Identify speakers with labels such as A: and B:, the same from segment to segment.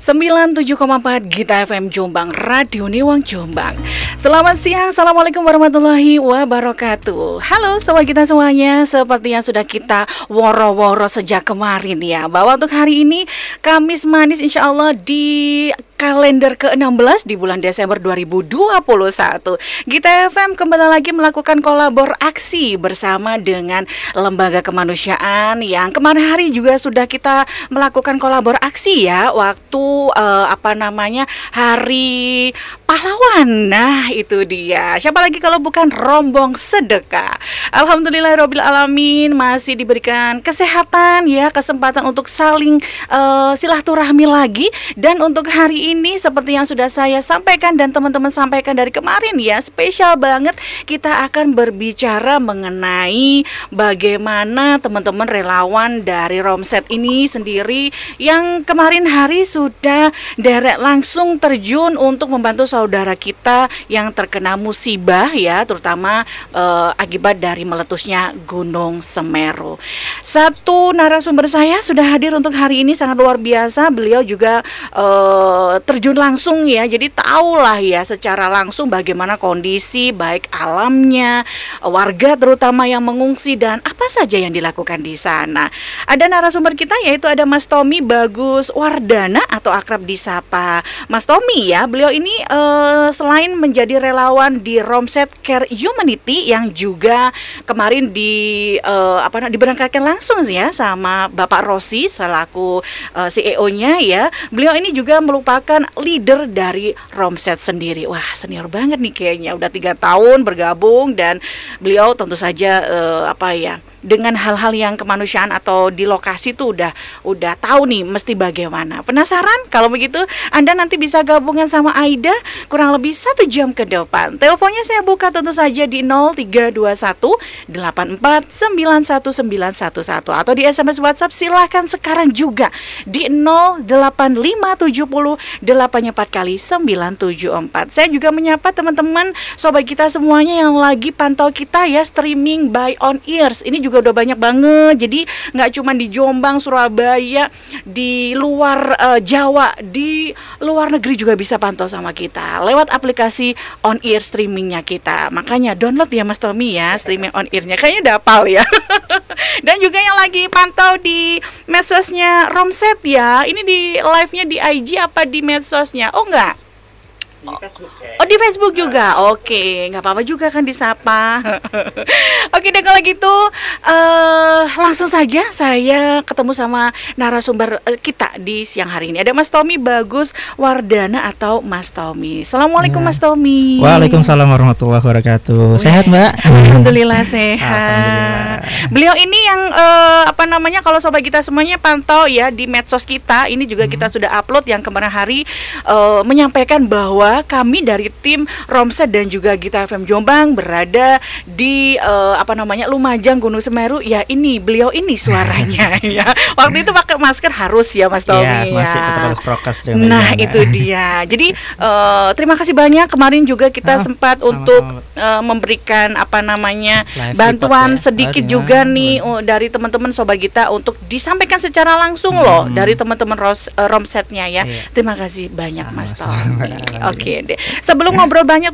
A: 97,4 Gita FM Jombang, Radio Niwang Jombang. Selamat siang, Assalamualaikum warahmatullahi wabarakatuh. Halo sobat kita semuanya, seperti yang sudah kita woro-woro sejak kemarin ya, bahwa untuk hari ini Kamis Manis insya Allah di kalender ke-16 di bulan Desember 2021, Gita FM kembali lagi melakukan kolaborasi bersama dengan lembaga kemanusiaan yang kemarin hari juga sudah kita melakukan kolaborasi ya, waktu Hari Pahlawan. Nah itu dia, siapa lagi kalau bukan rombong sedekah. Alhamdulillahirabbil alamin, masih diberikan kesehatan ya, kesempatan untuk saling silaturahmi lagi. Dan untuk hari ini seperti yang sudah saya sampaikan dan teman-teman sampaikan dari kemarin ya, spesial banget kita akan berbicara mengenai bagaimana teman-teman relawan dari Romset ini sendiri yang kemarin hari sudah direct langsung terjun untuk membantu saudara kita yang terkena musibah ya, terutama akibat dari meletusnya Gunung Semeru. Satu narasumber saya sudah hadir untuk hari ini, sangat luar biasa. Beliau juga terjun langsung ya, jadi tahulah ya secara langsung bagaimana kondisi baik alamnya, warga terutama yang mengungsi dan apa saja yang dilakukan di sana. Ada narasumber kita yaitu ada Mas Tommy Bagus Wardana atau akrab disapa Mas Tommy ya. Beliau ini selain menjadi relawan di Romset Care Humanity yang juga kemarin diberangkatkan langsung ya sama Bapak Rossi selaku CEO-nya ya. Beliau ini juga merupakan leader dari Romset sendiri. Wah, senior banget nih kayaknya, udah 3 tahun bergabung dan beliau tentu saja dengan hal-hal yang kemanusiaan atau di lokasi tuh udah tahu nih mesti bagaimana. Penasaran? Kalau begitu Anda nanti bisa gabungan sama Aida kurang lebih 1 jam ke depan. Teleponnya saya buka tentu saja di 0321 84919111 atau di SMS WhatsApp silahkan sekarang juga di 08570 84 kali 974. Saya juga menyapa teman-teman sobat kita semuanya yang lagi pantau kita ya, streaming by On Ears. Ini juga udah banyak banget, jadi nggak cuma di Jombang, Surabaya, di luar Jawa, di luar negeri juga bisa pantau sama kita lewat aplikasi On Ear streamingnya kita. Makanya download ya Mas Tommy ya, streaming On Ear-nya kayaknya udah hafal ya. Dan juga yang lagi pantau di medsosnya Romset ya, ini di live-nya di IG apa di medsosnya? Oh enggak,
B: di Facebook ya.
A: Oh di Facebook juga, oke, nggak apa-apa juga kan disapa. Oke deh kalau gitu, langsung saja saya ketemu sama narasumber kita di siang hari ini. Ada Mas Tommy Bagus Wardana atau Mas Tommy. Assalamualaikum Mas Tommy.
B: Waalaikumsalam warahmatullahi wabarakatuh. Sehat Mbak?
A: Alhamdulillah sehat.
B: Alhamdulillah.
A: Beliau ini yang kalau sobat kita semuanya pantau ya di medsos kita, ini juga kita sudah upload yang kemarin hari menyampaikan bahwa kami dari tim Romset dan juga Gita FM Jombang berada di Lumajang Gunung Semeru. Ya ini beliau ini suaranya ya. Waktu itu pakai masker harus ya Mas Tommy.
B: Iya, masih tetap harus prokes.
A: Nah itu dia. Jadi terima kasih banyak kemarin juga kita sempat untuk memberikan bantuan sedikit juga nih dari teman-teman sobat kita untuk disampaikan secara langsung loh dari teman-teman Romsetnya ya. Terima kasih banyak Mas Tommy. Oke deh. Sebelum ngobrol banyak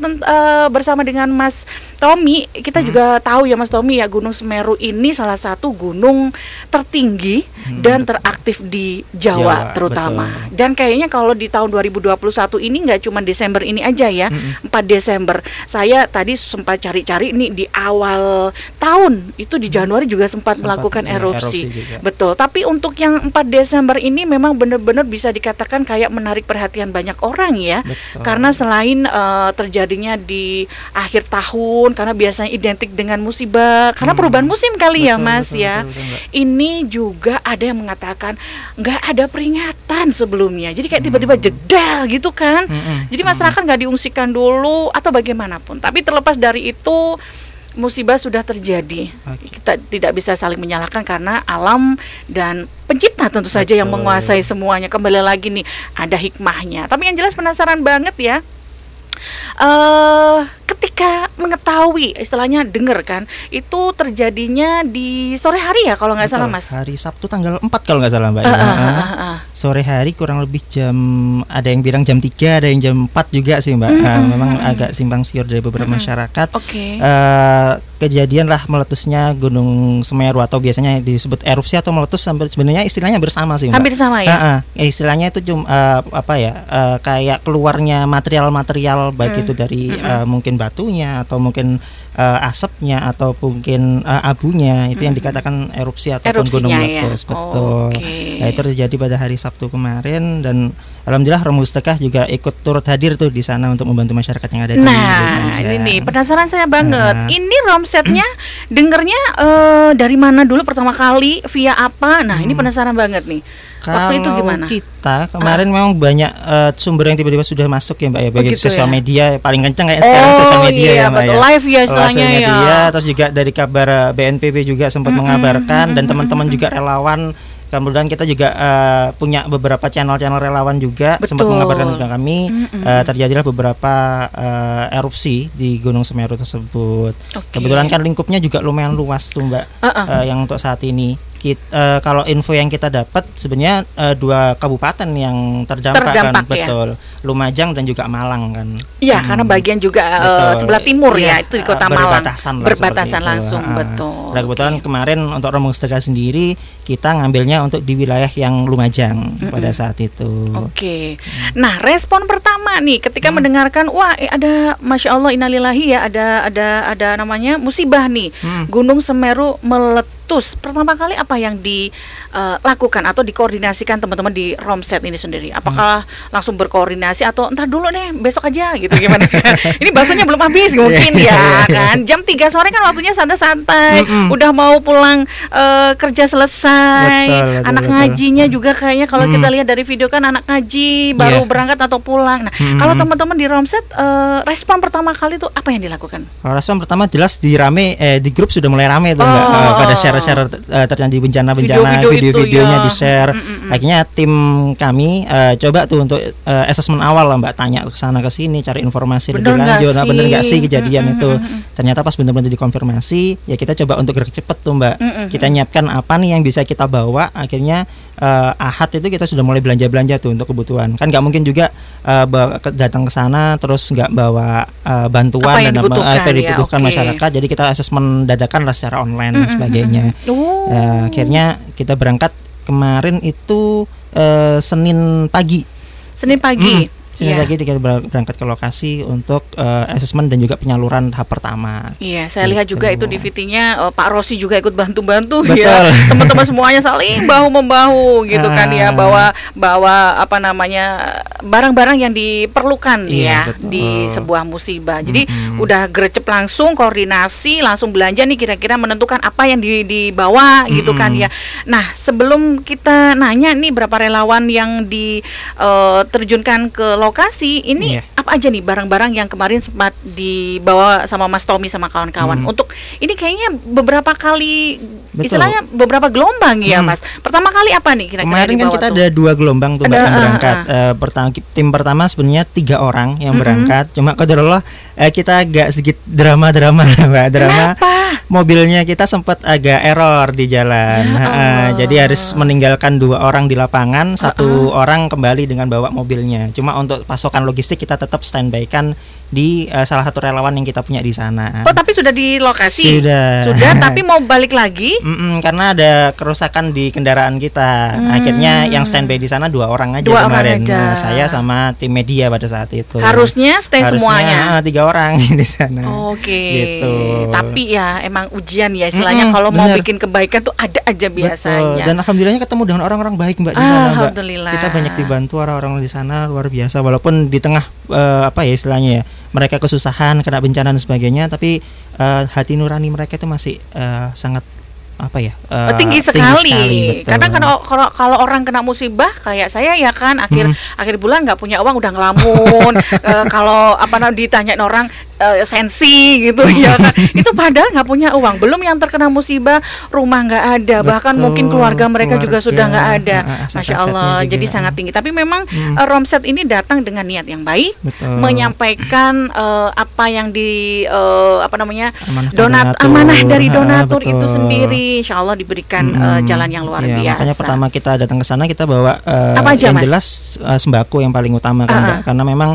A: bersama dengan Mas Tommy, kita juga tahu ya Mas Tommy ya, Gunung Semeru ini salah satu gunung tertinggi dan teraktif di Jawa terutama. Betul. Dan kayaknya kalau di tahun 2021 ini nggak cuma Desember ini aja ya, 4 Desember. Saya tadi sempat cari-cari nih di awal tahun itu di Januari juga sempat melakukan erupsi. Betul. Tapi untuk yang 4 Desember ini memang benar-benar bisa dikatakan kayak menarik perhatian banyak orang ya. Betul. Karena selain terjadinya di akhir tahun, karena biasanya identik dengan musibah, karena perubahan musim kali ya Mas ya. Ini juga ada yang mengatakan nggak ada peringatan sebelumnya, jadi kayak tiba-tiba jedel gitu kan. Jadi masyarakat nggak diungsikan dulu atau bagaimanapun. Tapi terlepas dari itu, musibah sudah terjadi. Kita tidak bisa saling menyalahkan karena alam dan pencipta tentu saja yang menguasai semuanya. Kembali lagi nih, ada hikmahnya. Tapi yang jelas penasaran banget ya, ketika ketika mengetahui, istilahnya dengar kan, itu terjadinya di sore hari ya kalau nggak salah Mas.
B: Hari Sabtu tanggal 4 kalau nggak salah Mbak. Sore hari kurang lebih ada yang bilang jam 3, ada yang jam 4 juga sih Mbak. Memang agak simpang siur dari beberapa masyarakat. Kejadian lah meletusnya Gunung Semeru, atau biasanya disebut erupsi atau meletus, sebenarnya istilahnya bersama sih Mbak.
A: Hampir sama ya.
B: Istilahnya itu cuma kayak keluarnya material-material baik itu dari mungkin batunya atau mungkin asapnya atau mungkin abunya, itu yang dikatakan erupsi ataupun gunung meletus. Betul. Nah, itu terjadi pada hari Sabtu kemarin, dan alhamdulillah Romo Sedekah juga ikut turut hadir tuh di sana untuk membantu masyarakat yang ada di
A: Lumajang. Ini nih penasaran saya banget. Ini Romsetnya dengernya dari mana dulu pertama kali, via apa? Nah, ini penasaran banget nih. Waktu itu gimana?
B: Kita kemarin memang banyak sumber yang tiba-tiba sudah masuk ya Mbak ya, bagi sosial media paling kencang kayak sekarang sosial media ya Mbak ya.
A: Live ya istilahnya ya.
B: Terus juga dari kabar BNPB juga sempat mengabarkan, dan teman-teman juga relawan. Kemudian kita juga punya beberapa channel-channel relawan juga sempat mengabarkan juga kami terjadilah beberapa erupsi di Gunung Semeru tersebut. Kebetulan kan lingkupnya juga lumayan luas tuh Mbak, yang untuk saat ini. Kalau info yang kita dapat sebenarnya 2 kabupaten yang terdampak kan, betul. Lumajang dan juga Malang kan.
A: Iya, karena bagian juga sebelah timur ya, itu di Kota Malang. Berbatasan langsung, betul.
B: Nah, kebetulan kemarin untuk Romo Sedekah sendiri kita ngambilnya untuk di wilayah yang Lumajang pada saat itu.
A: Nah, respon pertama nih ketika mendengarkan ada Masya Allah innalillahi ya, ada namanya musibah nih, Gunung Semeru meletus. Pertama kali apa yang dilakukan atau dikoordinasikan teman-teman di Romset ini sendiri? Apakah langsung berkoordinasi atau entar dulu nih besok aja gitu, gimana? Ini bahasanya belum habis mungkin ya kan. Jam 3 sore kan waktunya santai-santai, udah mau pulang kerja selesai. Anak ngajinya juga kayaknya kalau kita lihat dari video kan anak ngaji baru berangkat atau pulang. Nah, kalau teman-teman di Romset respon pertama kali itu apa yang dilakukan?
B: Respon pertama jelas di grup sudah mulai rame tuh Mbak, pada share terjadi bencana-bencana, video-videonya di-share. Akhirnya tim kami coba tuh untuk assessment awal lah Mbak, tanya ke sana ke sini, cari informasi lebih lanjut. Bener nggak sih kejadian itu? Ternyata pas benar-benar dikonfirmasi, ya kita coba untuk gerak cepet tuh Mbak. Kita nyiapkan apa nih yang bisa kita bawa. Akhirnya Ahad itu kita sudah mulai belanja tuh untuk kebutuhan. Kan nggak mungkin juga datang ke sana terus nggak bawa bantuan dan apa yang dibutuhkan masyarakat. Jadi kita assessment dadakan lah secara online dan sebagainya. Akhirnya kita berangkat kemarin itu Senin pagi.
A: Senin pagi
B: kita berangkat ke lokasi untuk asesmen dan juga penyaluran tahap pertama.
A: Iya, saya lihat juga itu di VT-nya Pak Rosi juga ikut bantu-bantu ya. Teman-teman semuanya saling bahu-membahu gitu kan ya, bawa apa namanya barang-barang yang diperlukan di sebuah musibah. Jadi udah gercep langsung koordinasi, langsung belanja nih kira-kira menentukan apa yang dibawa gitu kan ya. Nah, sebelum kita nanya nih berapa relawan yang diterjunkan ke lokasi ini, apa aja nih barang-barang yang kemarin sempat dibawa sama Mas Tommy sama kawan-kawan? Untuk ini kayaknya beberapa kali, istilahnya beberapa gelombang ya Mas. Pertama kali apa nih kira-kira
B: kemarin kan kita ada 2 gelombang tuh yang berangkat. Tim pertama sebenarnya 3 orang yang berangkat. Cuma qadarullah kita agak sedikit drama-drama Mbak.
A: Kenapa?
B: Mobilnya kita sempat agak error di jalan. Jadi harus meninggalkan 2 orang di lapangan, 1 orang kembali dengan bawa mobilnya. Cuma untuk pasokan logistik kita tetap standby kan di salah satu relawan yang kita punya di sana.
A: Tapi sudah di lokasi? Sudah, tapi mau balik lagi?
B: Karena ada kerusakan di kendaraan kita. Akhirnya yang standby di sana 2 orang aja kemarin. Saya sama tim media pada saat itu.
A: Harusnya semuanya
B: 3 orang di sana.
A: Gitu. Tapi ya emang ujian ya istilahnya, kalau mau bikin kebaikan tuh ada aja biasanya.
B: Dan alhamdulillahnya ketemu dengan orang-orang baik Mbak di sana Mbak. Kita banyak dibantu orang-orang di sana, luar biasa. Walaupun di tengah istilahnya ya, mereka kesusahan, kena bencana dan sebagainya, tapi hati nurani mereka itu masih sangat
A: tinggi sekali. Karena kalau orang kena musibah kayak saya ya kan, akhir bulan nggak punya uang udah ngelamun. Kalau ditanyain orang sensi gitu ya kan. Itu padahal nggak punya uang, belum yang terkena musibah rumah nggak ada, bahkan mungkin keluarga mereka juga sudah nggak ada. Masya Allah, jadi sangat tinggi. Tapi memang Romset ini datang dengan niat yang baik, menyampaikan apa yang amanah dari donatur itu sendiri. Insya Allah diberikan jalan yang luar biasa.
B: Makanya pertama kita datang ke sana kita bawa
A: apa aja,
B: yang jelas sembako yang paling utama kan, Mbak. Karena memang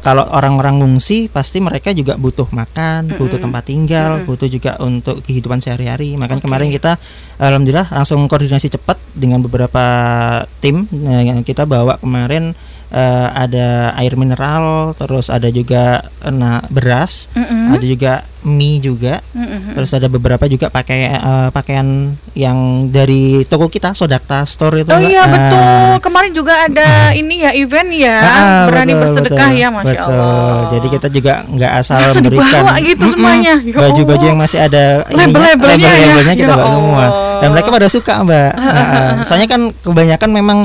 B: kalau orang-orang ngungsi pasti mereka juga butuh makan, butuh tempat tinggal, butuh juga untuk kehidupan sehari-hari. Makanya kemarin kita alhamdulillah langsung koordinasi cepat dengan beberapa tim yang kita bawa kemarin. Ada air mineral, terus ada juga beras, ada juga mie juga, terus ada beberapa juga pakaian yang dari toko kita Sodakta Store itu.
A: Oh iya betul, kemarin juga ada ini ya event ya, berani bersedekah ya, Masya Allah.
B: Jadi kita juga nggak asal memberikan
A: gitu semuanya.
B: Baju-baju yang masih ada label-labelnya kita bawa semua, dan mereka pada suka, Mbak. Soalnya kan kebanyakan memang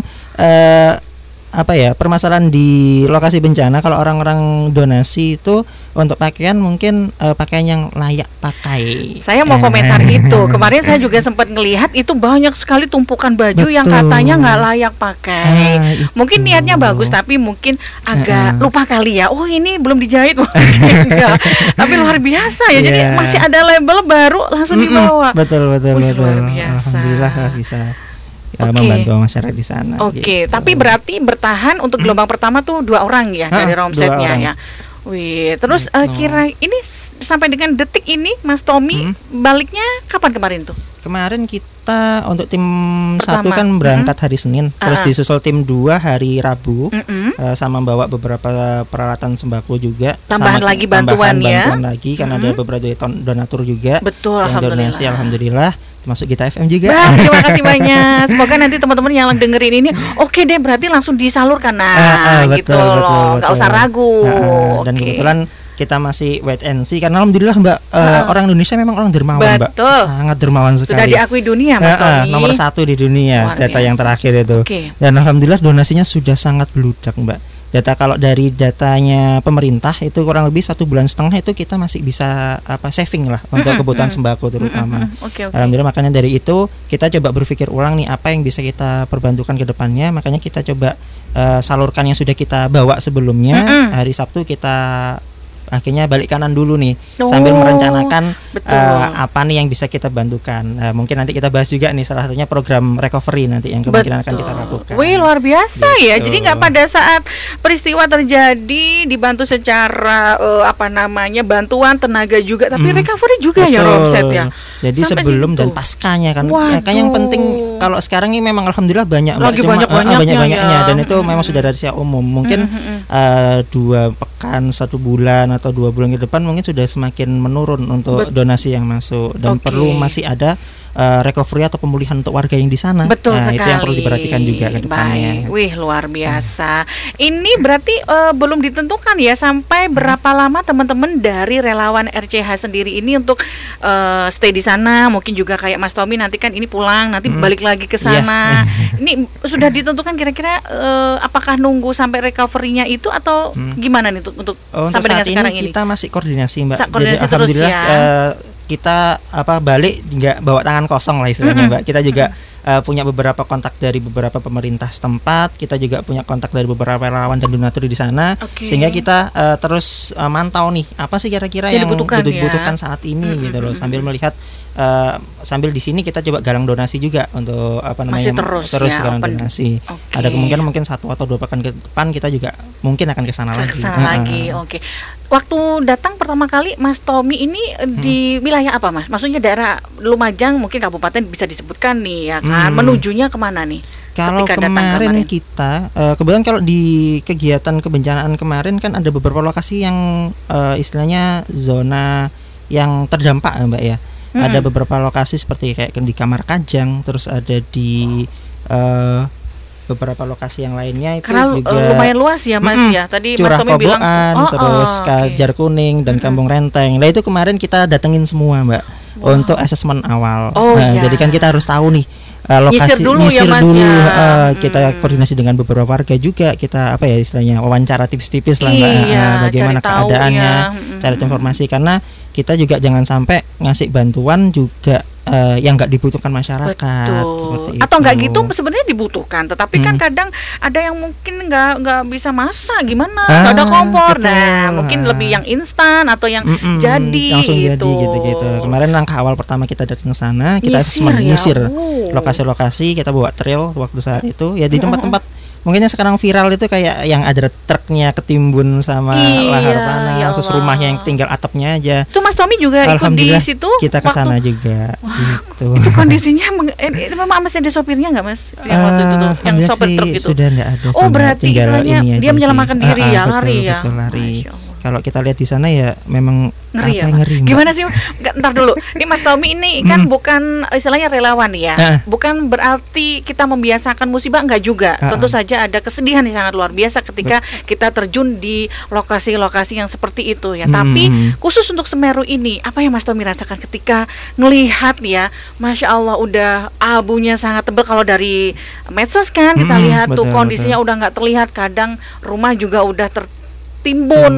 B: permasalahan di lokasi bencana, kalau orang-orang donasi itu untuk pakaian mungkin pakaian yang layak pakai.
A: Saya mau komentar itu. Kemarin saya juga sempat ngelihat itu banyak sekali tumpukan baju yang katanya nggak layak pakai. Mungkin niatnya bagus tapi mungkin agak lupa kali ya. Oh ini belum dijahit. Tapi luar biasa ya. Jadi masih ada label baru langsung dibawa.
B: Betul.
A: Luar biasa.
B: Alhamdulillah bisa. Membantu masyarakat di sana.
A: Gitu. Tapi berarti bertahan untuk gelombang pertama tuh 2 orang ya dari Romsetnya ya. Wih, terus kira ini sampai dengan detik ini Mas Tommy baliknya kapan kemarin tuh?
B: Kemarin kita untuk tim pertama 1 kan berangkat hari Senin, terus disusul tim 2 hari Rabu, sama bawa beberapa peralatan sembako juga.
A: Tambahan bantuan
B: lagi karena ada beberapa donatur juga.
A: Betul,
B: yang donasi alhamdulillah, termasuk Gita FM juga.
A: Terima kasih banyak. Semoga nanti teman-teman yang dengerin ini oke deh, berarti langsung disalurkan gitu loh, nggak usah ragu.
B: Dan kebetulan kita masih wait and see karena alhamdulillah, Mbak, orang Indonesia memang orang dermawan, Mbak, sangat dermawan sekali.
A: Sudah diakui dunia, Mas Tommy.
B: Nomor 1 di dunia data yang terakhir itu. Dan alhamdulillah donasinya sudah sangat bludak, Mbak. Data kalau dari datanya pemerintah itu kurang lebih 1,5 bulan itu kita masih bisa saving lah untuk kebutuhan sembako terutama. Alhamdulillah, makanya dari itu kita coba berpikir ulang nih apa yang bisa kita perbantukan ke depannya. Makanya kita coba salurkan yang sudah kita bawa sebelumnya. Hari Sabtu kita akhirnya balik kanan dulu nih, sambil merencanakan apa nih yang bisa kita bantukan. Mungkin nanti kita bahas juga nih salah satunya program recovery nanti yang kemungkinan akan kita lakukan.
A: Wih, luar biasa ya. Jadi nggak pada saat peristiwa terjadi dibantu secara bantuan tenaga juga, tapi recovery juga ya Romset ya.
B: Jadi sampai sebelum dan paskanya kan. Kan yang penting kalau sekarang ini memang alhamdulillah banyak banyak-banyaknya dan itu memang sudah rahasia umum. Mungkin 2 pekan, 1 bulan atau 2 bulan ke depan mungkin sudah semakin menurun untuk donasi yang masuk dan perlu masih ada recovery atau pemulihan untuk warga yang di sana.
A: Betul sekali.
B: Itu yang perlu diperhatikan juga ke depannya.
A: Wih, luar biasa. Ini berarti belum ditentukan ya sampai berapa lama teman-teman dari relawan RCH sendiri ini untuk stay di sana. Mungkin juga kayak Mas Tommy nanti kan ini pulang, nanti balik lagi ke sana. Ini sudah ditentukan kira-kira apakah nunggu sampai recovery-nya itu atau gimana nih untuk sampai dengan sekarang ini?
B: Kita masih koordinasi, Mbak.
A: Koordinasi jadi alhamdulillah
B: kita balik nggak bawa tangan kosong lah istilahnya, Mbak. Kita juga punya beberapa kontak dari beberapa pemerintah setempat. Kita juga punya kontak dari beberapa relawan dan donatur di sana, sehingga kita terus mantau nih apa sih kira-kira yang dibutuhkan saat ini gitu loh. Sambil melihat sambil di sini kita coba galang donasi juga untuk terus galang donasi. Ada kemungkinan mungkin 1 atau 2 pekan ke depan kita juga mungkin akan ke sana lagi.
A: Waktu datang pertama kali Mas Tommy ini di wilayah apa, Mas? Maksudnya daerah Lumajang, mungkin kabupaten bisa disebutkan nih ya kan. Menujunya kemana nih?
B: Kalau kemarin kita kebetulan kalau di kegiatan kebencanaan kemarin kan ada beberapa lokasi yang istilahnya zona yang terdampak, Mbak ya. Ada beberapa lokasi seperti kayak di Kamar Kajang, terus ada di beberapa lokasi yang lainnya itu
A: karena
B: juga
A: lumayan luas ya Mas ya. Tadi Mas
B: Curah
A: Tommy bilang
B: terus Jar Kuning dan Kampung Renteng. Nah itu kemarin kita datengin semua Mbak untuk asesmen awal. Jadi kan kita harus tahu nih lokasi nyisir dulu, kita koordinasi dengan beberapa warga juga, kita apa ya istilahnya wawancara tipis-tipis lah Mbak, bagaimana keadaannya, cari informasi, karena kita juga jangan sampai ngasih bantuan juga yang nggak dibutuhkan masyarakat. Seperti
A: atau
B: itu.
A: nggak gitu sebenarnya dibutuhkan, tetapi kan kadang ada yang mungkin nggak bisa masak gimana, nggak ada kompor, mungkin lebih yang instan atau yang jadi
B: langsung
A: gitu.
B: Jadi gitu. Kemarin langkah awal pertama kita datang ke sana, kita nyisir lokasi-lokasi, kita bawa trail waktu saat itu ya di tempat-tempat mungkin yang sekarang viral itu kayak yang ada truknya ketimbun sama lahar panas, terus rumahnya yang tinggal atapnya aja.
A: Itu Mas Tommy juga ikut di situ?
B: Kita ke sana juga. Gitu.
A: Itu kondisinya memang masih ada sopirnya nggak Mas? Yang waktu itu tuh, yang sopir truk itu.
B: Sudah nggak ada.
A: Berarti istilahnya dia menyelamatkan diri ya, lari ya.
B: Betul, lari. Kalau kita lihat di sana ya memang ngeri.
A: Gimana sih? Ntar dulu. Ini Mas Tommy ini kan bukan istilahnya relawan ya. Bukan berarti kita membiasakan musibah, enggak juga. Tentu saja ada kesedihan yang sangat luar biasa ketika kita terjun di lokasi-lokasi yang seperti itu ya. Tapi khusus untuk Semeru ini, apa yang Mas Tommy rasakan ketika ngelihat ya, Masya Allah udah abunya sangat tebal. Kalau dari medsos kan kita lihat tuh kondisinya udah nggak terlihat. Kadang rumah juga udah timbun,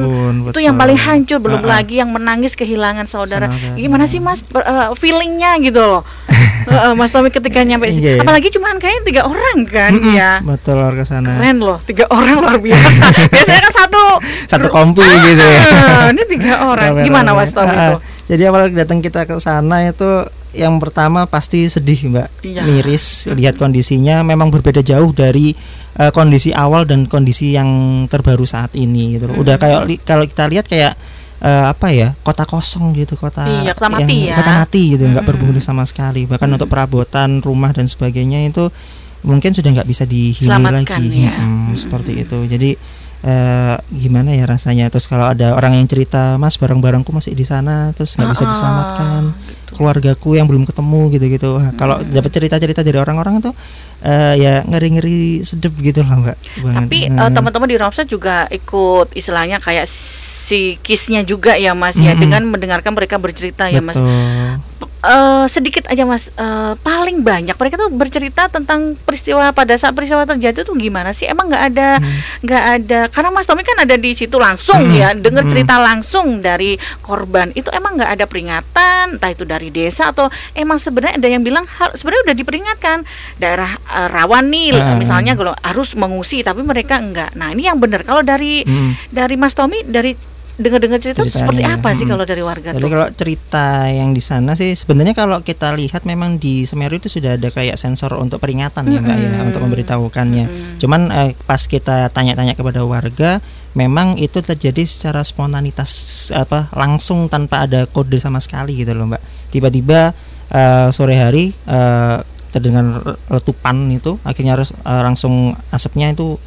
A: itu yang paling hancur, belum lagi yang menangis kehilangan saudara. Gimana sih Mas feelingnya gitu loh? Mas Tommy ketika nyampe sini, apalagi cuman kayak 3 orang kan ya.
B: Betul, luar kesana.
A: Keren loh, 3 orang luar biasa. Biasanya kan satu
B: kompi gitu ya.
A: Ini 3 orang. Gimana Mas Tommy itu?
B: Jadi awal datang kita ke sana itu yang pertama pasti sedih Mbak, miris, lihat kondisinya memang berbeda jauh dari kondisi awal dan kondisi yang terbaru saat ini gitu. Udah kayak kalau kita lihat kayak apa ya, kota kosong gitu, kota mati gitu, nggak berpenghuni sama sekali. Bahkan untuk perabotan rumah dan sebagainya itu mungkin sudah nggak bisa dihuni lagi seperti itu. Jadi gimana ya rasanya. Terus kalau ada orang yang cerita, Mas barang-barangku masih di sana, terus nggak bisa diselamatkan, keluargaku yang belum ketemu gitu-gitu. Kalau dapat cerita-cerita dari orang-orang itu ya ngeri-ngeri sedep gitu lah Mbak.
A: Tapi teman-teman di Romset juga ikut istilahnya kayak psikisnya juga ya Mas ya, dengan mendengarkan mereka bercerita ya Mas. Sedikit aja Mas, paling banyak mereka tuh bercerita tentang peristiwa pada saat peristiwa terjadi tuh gimana sih? Emang nggak ada karena Mas Tommy kan ada di situ langsung ya, dengar cerita langsung dari korban. Itu emang nggak ada peringatan, entah itu dari desa atau emang sebenarnya ada yang bilang sebenarnya udah diperingatkan daerah rawan nih, misalnya kalau harus mengungsi, tapi mereka enggak. Nah ini yang benar. Kalau dari Mas Tommy, dari dengar-dengar cerita seperti apa sih kalau dari warga?
B: Jadi kalau cerita yang di sana sih sebenarnya kalau kita lihat memang di Semeru itu sudah ada kayak sensor untuk peringatan ya Mbak ya, untuk memberitahukannya. Cuman pas kita tanya-tanya kepada warga, memang itu terjadi secara spontanitas, langsung tanpa ada kode sama sekali gitu loh Mbak. Tiba-tiba sore hari terdengar letupan itu, akhirnya harus langsung asapnya itu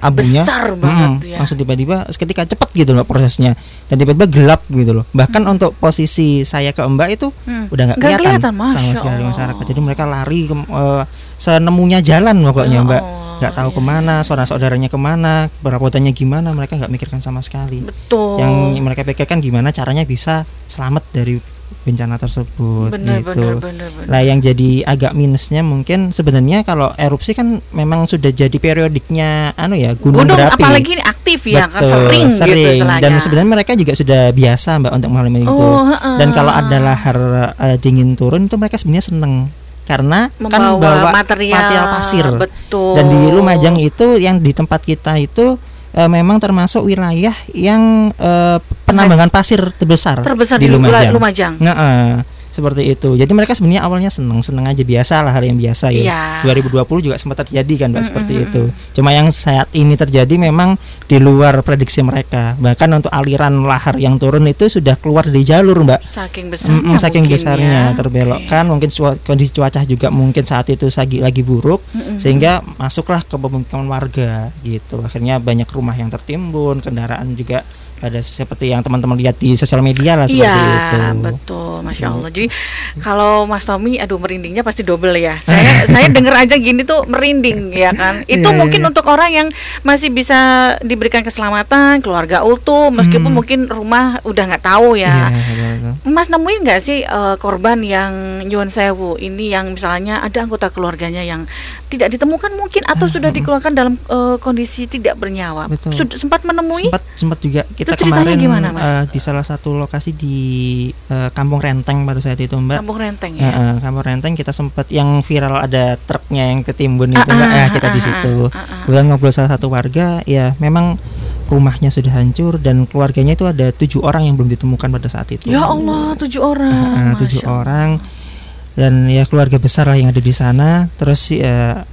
B: abunya
A: besar banget ya.
B: Langsung tiba-tiba ketika cepat gitu loh prosesnya, dan tiba-tiba gelap gitu loh. Bahkan untuk posisi saya ke Mbak itu udah nggak kelihatan sama sekali masyarakat. Jadi mereka lari senemunya jalan pokoknya Mbak, nggak tahu kemana, saudara-saudaranya kemana, perabotannya gimana, mereka nggak mikirkan sama sekali.
A: Betul.
B: Yang mereka pikirkan gimana caranya bisa selamat dari bencana tersebut. Bener. Nah yang jadi agak minusnya mungkin sebenarnya kalau erupsi kan memang sudah jadi periodiknya gunung berapi,
A: apalagi ini aktif ya. Betul, kan sering gitu,
B: dan sebenarnya mereka juga sudah biasa Mbak untuk mengalami itu. Dan kalau ada lahar dingin turun itu mereka sebenarnya seneng karena kan bawa material pasir.
A: Betul.
B: Dan di Lumajang itu yang di tempat kita itu memang termasuk wilayah yang penambangan pasir terbesar di Lumajang. Seperti itu. Jadi mereka sebenarnya awalnya seneng aja, biasa lah, hal yang biasa ya. 2020 juga sempat terjadi kan Mbak, seperti itu. Cuma yang saat ini terjadi memang di luar prediksi mereka. Bahkan untuk aliran lahar yang turun itu sudah keluar dari jalur Mbak. Saking besarnya ya. Terbelokkan. Mungkin kondisi cuaca juga mungkin saat itu lagi buruk, sehingga masuklah ke pemukiman warga gitu. Akhirnya banyak rumah yang tertimbun, kendaraan juga ada seperti yang teman-teman lihat di sosial media lah, seperti itu.
A: Betul. Masya Allah. Jadi kalau Mas Tommy, aduh merindingnya pasti double ya. Saya denger aja gini tuh merinding ya kan. Itu mungkin untuk orang yang masih bisa diberikan keselamatan, keluarga utuh, meskipun mungkin rumah udah nggak tahu ya. Mas nemuin nggak sih korban yang nyuwun sewu ini, yang misalnya ada anggota keluarganya yang tidak ditemukan mungkin atau sudah dikeluarkan dalam kondisi tidak bernyawa? Sudah sempat menemui?
B: Sempat juga. Kita kemarin gimana, di salah satu lokasi di Kampung Renteng pada saat itu, Mbak.
A: Kampung Renteng ya.
B: Kampung Renteng kita sempat yang viral ada truknya yang ketimbun itu, Mbak. Kita di situ. Kemudian ngobrol salah satu warga, ya memang rumahnya sudah hancur dan keluarganya itu ada 7 orang yang belum ditemukan pada saat itu.
A: Ya Allah, 7 orang.
B: 7 orang. Dan ya keluarga besar lah yang ada di sana. Terus ya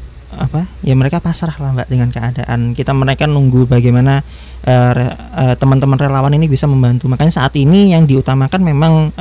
B: mereka pasrah lah, Mbak, dengan keadaan. Mereka nunggu bagaimana teman-teman relawan ini bisa membantu. Makanya saat ini yang diutamakan memang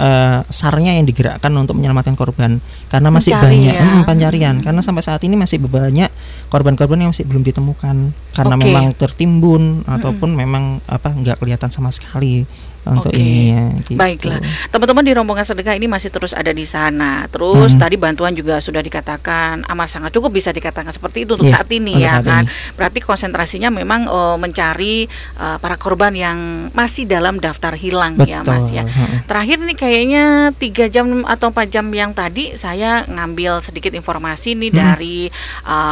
B: SAR-nya yang digerakkan untuk menyelamatkan korban, karena masih banyak pencarian. Karena sampai saat ini masih banyak korban-korban yang masih belum ditemukan karena memang tertimbun ataupun memang nggak kelihatan sama sekali untuk ini ya. Gitu.
A: Baiklah, teman-teman di rombongan sedekah ini masih terus ada di sana. Terus tadi bantuan juga sudah dikatakan amat sangat cukup, bisa dikatakan seperti itu untuk saat ini ya kan. Berarti konsentrasinya memang mencari para korban yang masih dalam daftar hilang. Betul. Ya Mas ya. Terakhir nih kayaknya 3 jam atau 4 jam yang tadi saya ngambil sedikit informasi nih dari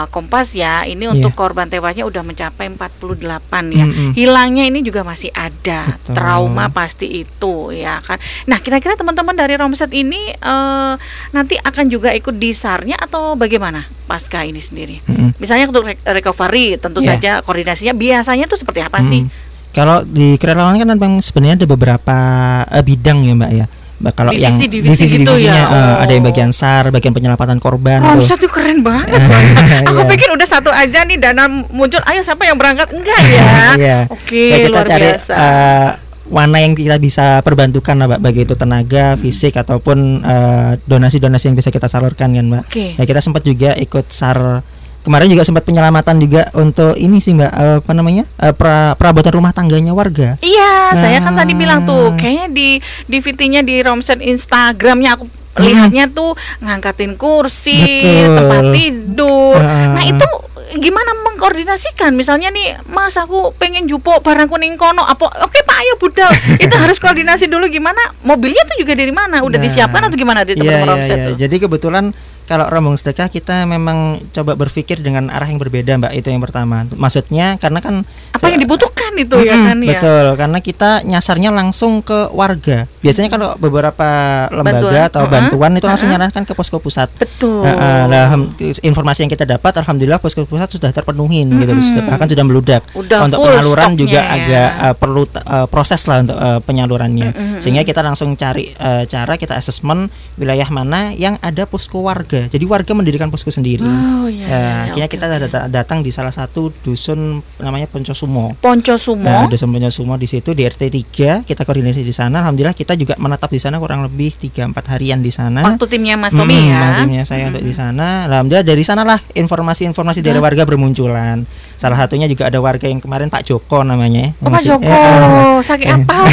A: Kompas ya. Ini untuk korban tewasnya udah mencapai 48 ya. Hilangnya ini juga masih ada. Betul. Trauma pasti itu ya kan. Nah, kira-kira teman-teman dari Romset ini nanti akan juga ikut di SAR-nya atau bagaimana pasca ini sendiri? Misalnya untuk recovery tentu saja koordinasinya biasanya tuh seperti apa sih?
B: Kalau di kerelawanan kan memang sebenarnya ada beberapa bidang ya, Mbak ya. Kalau yang divisi-divisinya ada yang bagian SAR, bagian penyelamatan korban.
A: Romset itu keren banget. Aku pikir udah satu aja nih dana muncul, ayo siapa yang berangkat? Enggak ya. Oke,
B: kita
A: luar
B: cari
A: biasa.
B: Mana yang kita bisa perbantukan lah, Mbak, baik itu tenaga, fisik ataupun donasi-donasi yang bisa kita salurkan kan, Mbak. Ya kita sempat juga ikut SAR kemarin, juga sempat penyelamatan juga untuk ini sih, Mbak, perabotan rumah tangganya warga. Iya,
A: saya kan tadi bilang tuh kayaknya di VT-nya di Romset Instagramnya aku lihatnya tuh ngangkatin kursi, tempat tidur. Nah itu gimana mengkoordinasikan? Misalnya nih, Mas aku pengen jupo barang kuning kono, oke Pak, ayo budal. Itu harus koordinasi dulu gimana? Mobilnya tuh juga dari mana? Udah disiapkan atau gimana di teman-teman Romset tuh?
B: Jadi kebetulan kalau rombongan sedekah kita memang coba berpikir dengan arah yang berbeda, Mbak. Itu yang pertama. Maksudnya karena kan
A: apa yang dibutuhkan itu ya kan ya.
B: Betul, karena kita nyasarnya langsung ke warga. Biasanya kalau beberapa lembaga atau bantuan itu langsung nyarahkan ke posko pusat.
A: Betul.
B: Informasi yang kita dapat, alhamdulillah posko pusat sudah terpenuhi gitu, bahkan sudah meludak. Untuk penyaluran juga agak perlu proses lah untuk penyalurannya. Sehingga kita langsung cari cara, kita assessment wilayah mana yang ada posko warga. Jadi warga mendirikan posko sendiri. Akhirnya kita datang di salah satu dusun namanya Poncosumo. Dusun Poncosumo di situ di RT 3 kita koordinasi di sana. Alhamdulillah kita juga menetap di sana kurang lebih 3-4 harian di sana.
A: Waktu timnya Mas Tommy ya.
B: Timnya saya untuk di sana. Alhamdulillah dari sanalah informasi-informasi dari warga bermunculan. Salah satunya juga ada warga yang kemarin Pak Joko namanya.
A: Pak Joko. Saking apa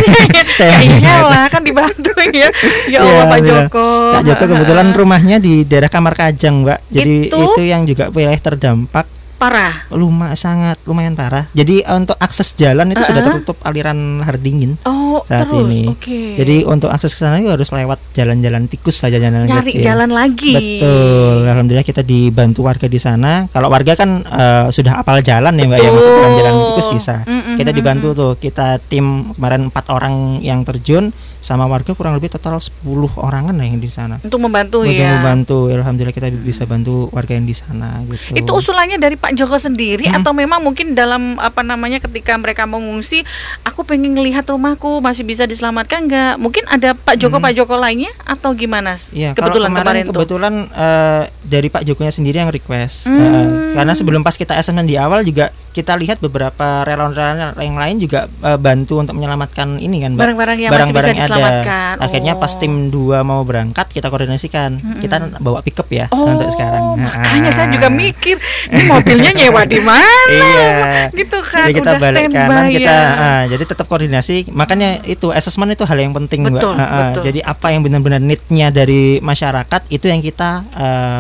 A: kayaknya lah kan dibantu ya. Ya Allah Pak Joko.
B: Pak Joko kebetulan rumahnya di daerah Kamar Kajang, Mbak. Jadi itu yang juga wilayah terdampak
A: parah.
B: Sangat lumayan parah. Jadi untuk akses jalan itu sudah tertutup aliran lahar dingin saat ini. Jadi untuk akses ke sana itu harus lewat jalan-jalan tikus saja, jalan
A: nyari
B: kecil.
A: Jalan lagi.
B: Betul. Alhamdulillah kita dibantu warga di sana. Kalau warga kan sudah apal jalan ya, Mbak, ya, masuk jalan tikus bisa. Kita dibantu tuh. Kita tim kemarin 4 orang yang terjun sama warga kurang lebih total 10 orangan lah yang di sana.
A: Untuk membantu.
B: Alhamdulillah kita bisa bantu warga yang di sana gitu.
A: Itu usulannya dari Pak Joko sendiri atau memang mungkin dalam ketika mereka mengungsi, aku pengen ngelihat rumahku masih bisa diselamatkan nggak? Mungkin ada Pak Joko lainnya atau gimana?
B: Ya, kebetulan dari Pak Jokonya sendiri yang request. Karena sebelum pas kita assessment di awal juga kita lihat beberapa relawan-relawan yang lain juga bantu untuk menyelamatkan ini kan, Mbak.
A: Barang-barang yang masih bisa diselamatkan.
B: Akhirnya pas tim 2 mau berangkat, kita koordinasikan. Kita bawa pickup ya untuk sekarang.
A: Makanya saya juga mikir, ini mobilnya nyewa di mana?
B: Iya.
A: Gitu kan.
B: Jadi kita
A: udah
B: balik
A: standby
B: kanan, kita
A: ya.
B: jadi tetap koordinasi. Makanya itu assessment itu hal yang penting, Mbak.
A: Betul.
B: Jadi apa yang benar-benar need-nya dari masyarakat itu yang kita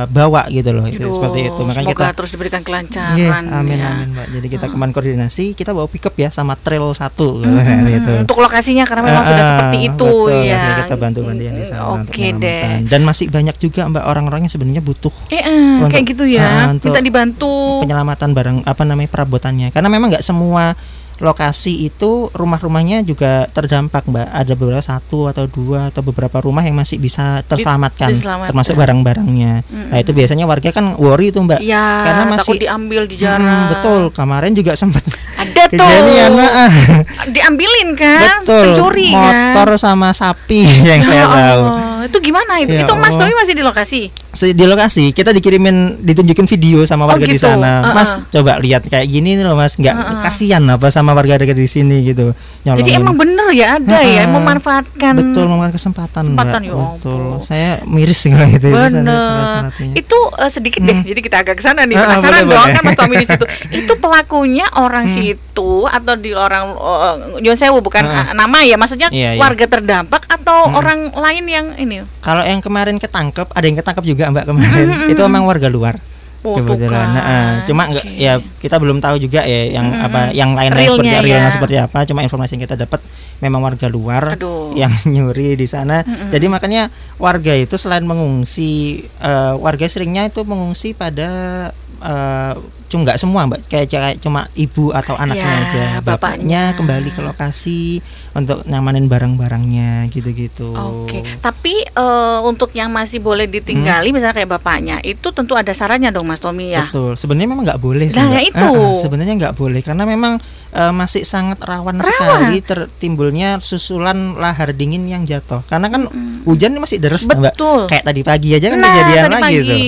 B: bawa gitu loh. Itu seperti itu. Makanya
A: semoga
B: kita
A: terus diberikan kelancaran.
B: Amin
A: ya.
B: amin, Mbak. Jadi kita kemarin koordinasi, kita bawa pickup ya sama trail 1 gitu.
A: Untuk lokasinya karena memang sudah seperti itu
B: betul,
A: ya.
B: Kita bantu yang di sana untuk
A: Oke
B: penyelamatan.
A: deh.
B: Dan masih banyak juga Mbak orang-orang yang sebenarnya butuh
A: kayak gitu ya.
B: untuk
A: Minta dibantu
B: penyelamatan barang perabotannya. Karena memang nggak semua lokasi itu rumah-rumahnya juga terdampak, Mbak. Ada beberapa 1 atau 2 atau beberapa rumah yang masih bisa terselamatkan, termasuk barang-barangnya. Nah itu biasanya warga kan worry tuh, Mbak,
A: ya,
B: karena masih
A: takut diambil di jalan.
B: Betul, kemarin juga sempat
A: ada
B: kejadian,
A: diambilin kan,
B: betul,
A: pencuri
B: motor
A: kan?
B: Sama sapi yang saya tahu.
A: Itu gimana itu?
B: Ya
A: itu Mas Tommy masih di lokasi?
B: Di lokasi, kita ditunjukin video sama warga di sana. Mas coba lihat kayak gini nih loh, Mas, nggak kasihan apa sama warga di sini gitu. Nyolongin.
A: Jadi emang bener ya ada ya memanfaatkan.
B: Betul, memanfaatkan kesempatan, Mbak.
A: Ya,
B: betul. Saya miris kalau gitu.
A: Bener. Itu sedikit deh. Jadi kita agak ke sana nih. Penasaran dong kan Mas Tommy di situ. Itu pelakunya orang situ atau di orang Nyon Sewu bukan nama ya, maksudnya warga terdampak atau orang lain yang ini.
B: Kalau yang kemarin ketangkep, ada yang ketangkep juga, Mbak, kemarin. Itu memang warga luar. Kebetulan. Cuma enggak ya, kita belum tahu juga ya yang yang lain-lain seperti realnya seperti apa. Cuma informasi yang kita dapat memang warga luar yang nyuri di sana. Jadi makanya warga itu selain mengungsi, warga seringnya itu mengungsi pada cuma nggak semua, Mbak, kayak cuma ibu atau anaknya aja, bapaknya kembali ke lokasi untuk nyamanin barang-barangnya gitu-gitu.
A: Oke. Tapi untuk yang masih boleh ditinggali misalnya kayak bapaknya, itu tentu ada sarannya dong Mas Tommy ya.
B: Betul. Sebenarnya memang nggak boleh sih.
A: Nah, itu.
B: Sebenarnya nggak boleh karena memang masih sangat rawan sekali tertimbulnya susulan lahar dingin yang jatuh. Karena kan hujan masih deres, Mbak. Kayak tadi pagi aja kan kejadian lagi tuh.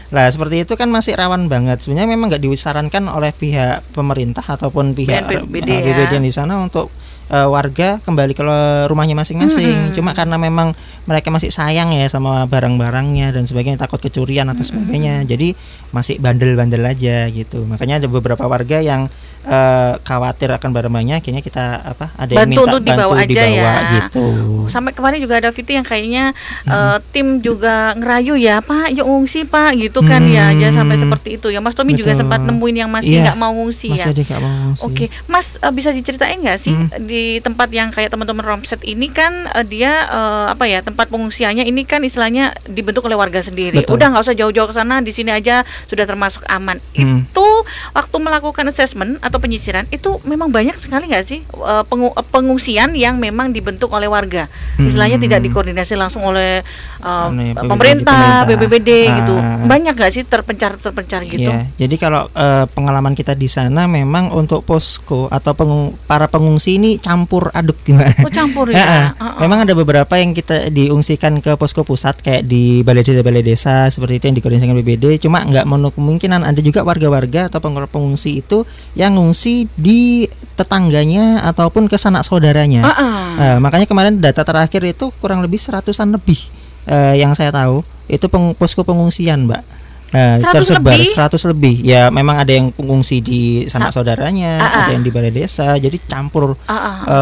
B: Nah, seperti itu kan masih rawan banget. Sebenarnya memang nggak disarankan oleh pihak pemerintah ataupun pihak BPBD di sana untuk warga kembali ke rumahnya masing-masing. Cuma karena memang mereka masih sayang ya sama barang-barangnya dan sebagainya, takut kecurian atau sebagainya. Jadi masih bandel-bandel aja gitu. Makanya ada beberapa warga yang khawatir akan barang-barangnya, akhirnya kita ada yang minta bantu dibawa gitu.
A: Sampai kemarin juga ada Viti yang kayaknya tim juga ngerayu ya, Pak, yuk ngungsi Pak gitu kan ya. Jangan sampai seperti itu ya. Mas Tommy juga sempat nemuin yang masih nggak mau ngungsi ya. Oke, Mas bisa diceritain nggak sih di tempat yang kayak teman-teman Romset ini kan dia tempat pengungsiannya ini kan istilahnya dibentuk oleh warga sendiri. Udah nggak usah jauh-jauh ke sana, di sini aja sudah termasuk aman. Itu waktu melakukan assessment atau penyisiran itu memang banyak sekali nggak sih pengungsian yang memang dibentuk oleh warga, istilahnya tidak dikoordinasi langsung oleh pemerintah, BPBD gitu. Banyak nggak sih terpencar gitu?
B: Iya. Jadi kalau pengalaman kita di sana memang untuk posko atau para pengungsi ini campur aduk gimana?
A: Campur ya.
B: Memang ada beberapa yang kita diungsikan ke posko pusat kayak di balai desa seperti itu yang dikoordinasikan BPBD. Cuma nggak menutup kemungkinan ada juga warga-warga atau pengungsi itu yang ngungsi di tetangganya ataupun ke sanak saudaranya. Makanya kemarin data terakhir itu kurang lebih 100-an lebih yang saya tahu itu posko pengungsian, Mbak. 100 tersebar lebih? 100 lebih. Ya memang ada yang pengungsi di sanak saudaranya, ada yang di balai desa. Jadi campur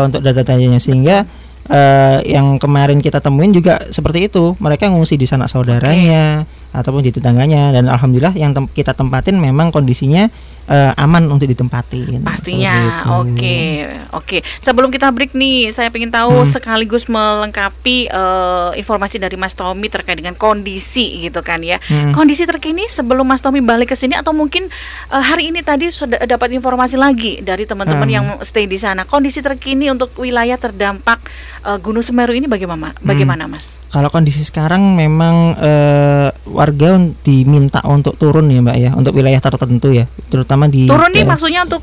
B: untuk data-datanya sehingga yang kemarin kita temuin juga seperti itu. Mereka ngungsi di sanak saudaranya ataupun di tetangganya, dan alhamdulillah yang kita tempatin memang kondisinya aman untuk ditempatin.
A: Pastinya. Oke. Sebelum kita break nih, saya ingin tahu sekaligus melengkapi informasi dari Mas Tommy terkait dengan kondisi gitu kan ya. Kondisi terkini sebelum Mas Tommy balik ke sini atau mungkin hari ini tadi sudah dapat informasi lagi dari teman-teman yang stay di sana. Kondisi terkini untuk wilayah terdampak Gunung Semeru ini bagaimana Mas?
B: Kalau kondisi sekarang memang warga diminta untuk turun ya Mbak ya, untuk wilayah tertentu ya, terutama di
A: turun nih maksudnya untuk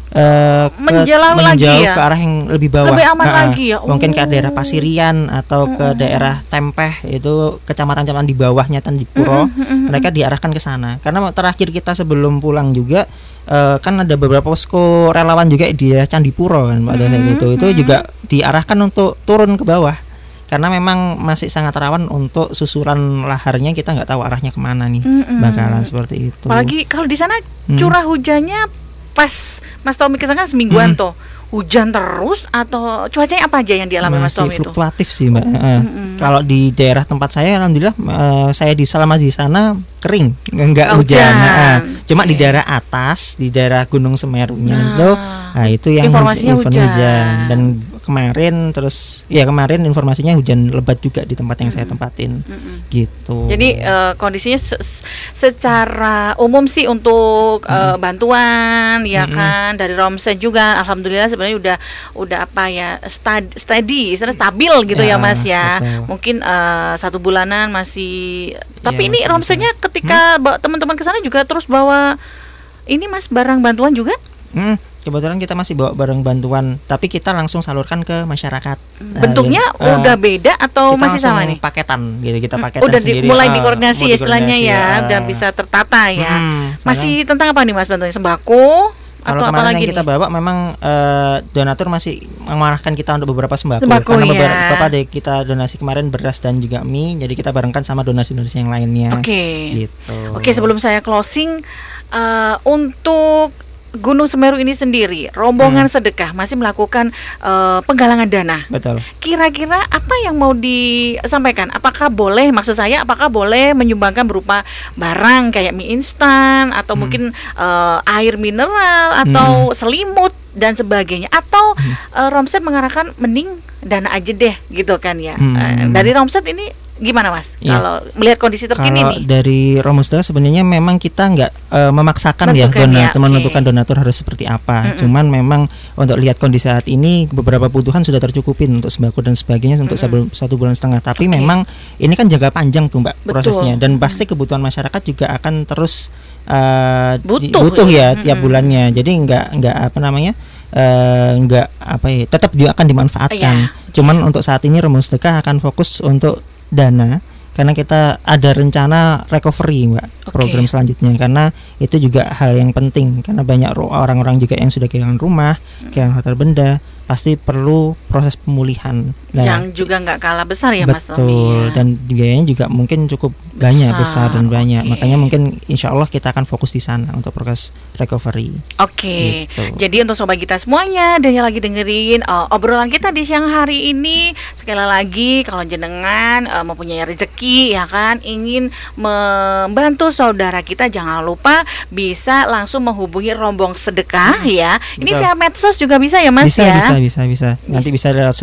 A: menjauh lagi ya,
B: ke arah yang lebih bawah,
A: lebih aman lagi ya.
B: Mungkin ke daerah Pasirian atau ke daerah Tempeh, itu kecamatan-kecamatan di bawahnya Candipuro, mereka diarahkan ke sana. Karena terakhir kita sebelum pulang juga kan ada beberapa posko relawan juga di Candipuro kan Mbak, itu juga diarahkan untuk turun ke bawah. Karena memang masih sangat rawan untuk susuran laharnya, kita nggak tahu arahnya kemana nih, bakalan seperti itu.
A: Apalagi kalau di sana curah hujannya pas Mas Tommy kesana semingguan tuh, hujan terus atau cuacanya apa aja yang dialami Mas Tommy itu?
B: Masih fluktuatif sih Mbak. Kalau di daerah tempat saya, alhamdulillah saya selama di sana kering, nggak hujan. Cuma di daerah atas, di daerah Gunung Semerunya itu yang
A: informasinya hujan.
B: Dan kemarin informasinya hujan lebat juga di tempat yang saya tempatin, gitu.
A: Jadi kondisinya secara umum sih untuk bantuan ya kan dari Romsen juga, alhamdulillah sebenarnya udah apa ya, steady, stabil gitu ya Mas ya. Betul. Mungkin 1 bulanan masih, tapi ini Romsennya ketika teman-teman kesana juga terus bawa ini Mas, barang bantuan juga?
B: Kebetulan kita masih bawa barang bantuan, tapi kita langsung salurkan ke masyarakat.
A: Bentuknya udah beda atau masih sama nih?
B: Paketan gitu, kita paketan
A: udah
B: sendiri.
A: Mulai dikoordinasi istilahnya ya, udah bisa tertata ya. Masih tentang apa nih Mas bantuannya, sembako?
B: Kalau kemarin yang kita bawa memang donatur masih mengarahkan kita untuk beberapa sembako karena beberapa dari kita donasi kemarin beras dan juga mie, jadi kita barengkan sama donasi-donasi yang lainnya. Gitu.
A: Oke, sebelum saya closing, untuk Gunung Semeru ini sendiri, rombongan sedekah masih melakukan penggalangan dana.
B: Betul.
A: Kira-kira apa yang mau disampaikan? Apakah boleh menyumbangkan berupa barang kayak mie instan atau mungkin air mineral atau selimut dan sebagainya, atau Romset mengarahkan mending dana aja deh gitu kan ya. Dari Romset ini gimana Mas? Kalau melihat kondisi terkini nih?
B: Dari Romusda sebenarnya memang kita nggak memaksakan menentukan donatur harus seperti apa. Cuman memang untuk lihat kondisi saat ini beberapa kebutuhan sudah tercukupin untuk sembako dan sebagainya untuk 1,5 bulan. Tapi memang ini kan jangka panjang tuh Mbak prosesnya, dan pasti kebutuhan masyarakat juga akan terus butuh ya tiap bulannya. Jadi tetap dia akan dimanfaatkan. Cuman untuk saat ini Romusda akan fokus untuk dana, karena kita ada rencana recovery Mbak, program selanjutnya, karena itu juga hal yang penting, karena banyak orang-orang juga yang sudah kehilangan rumah, kehilangan harta benda, pasti perlu proses pemulihan.
A: Yang juga nggak kalah besar ya Mas Tommy.
B: Betul, dan biayanya juga mungkin cukup besar dan banyak. Makanya mungkin insya Allah kita akan fokus di sana untuk proses recovery.
A: Gitu. Jadi untuk sobat kita semuanya dan yang lagi dengerin obrolan kita di siang hari ini, sekali lagi kalau jenengan mempunyai rezeki ya kan, ingin membantu saudara kita, jangan lupa bisa langsung menghubungi rombong sedekah ya. Ini via medsos juga bisa ya Mas ya? Bisa.
B: Nanti bisa lewat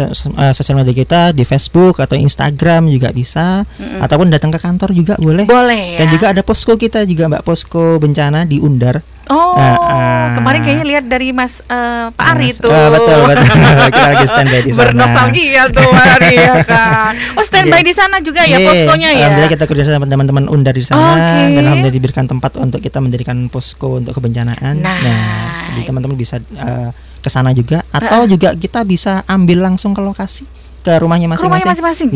B: sosial media kita di Facebook atau Instagram juga bisa, ataupun datang ke kantor juga boleh ya. Dan juga ada posko kita juga Mbak, posko bencana di Undar.
A: Kemarin kayaknya lihat dari Mas Pak Ari itu.
B: Betul. Kita lagi standby di sana.
A: Bernostalgia tuh Ari ya kan. Standby di sana juga ya poskonya ya.
B: Alhamdulillah kita kerja sama teman-teman Undar di sana, dan alhamdulillah diberikan tempat untuk kita mendirikan posko untuk kebencanaan. Jadi teman-teman bisa ke sana juga, atau juga kita bisa ambil langsung ke lokasi, ke rumahnya masing-masing.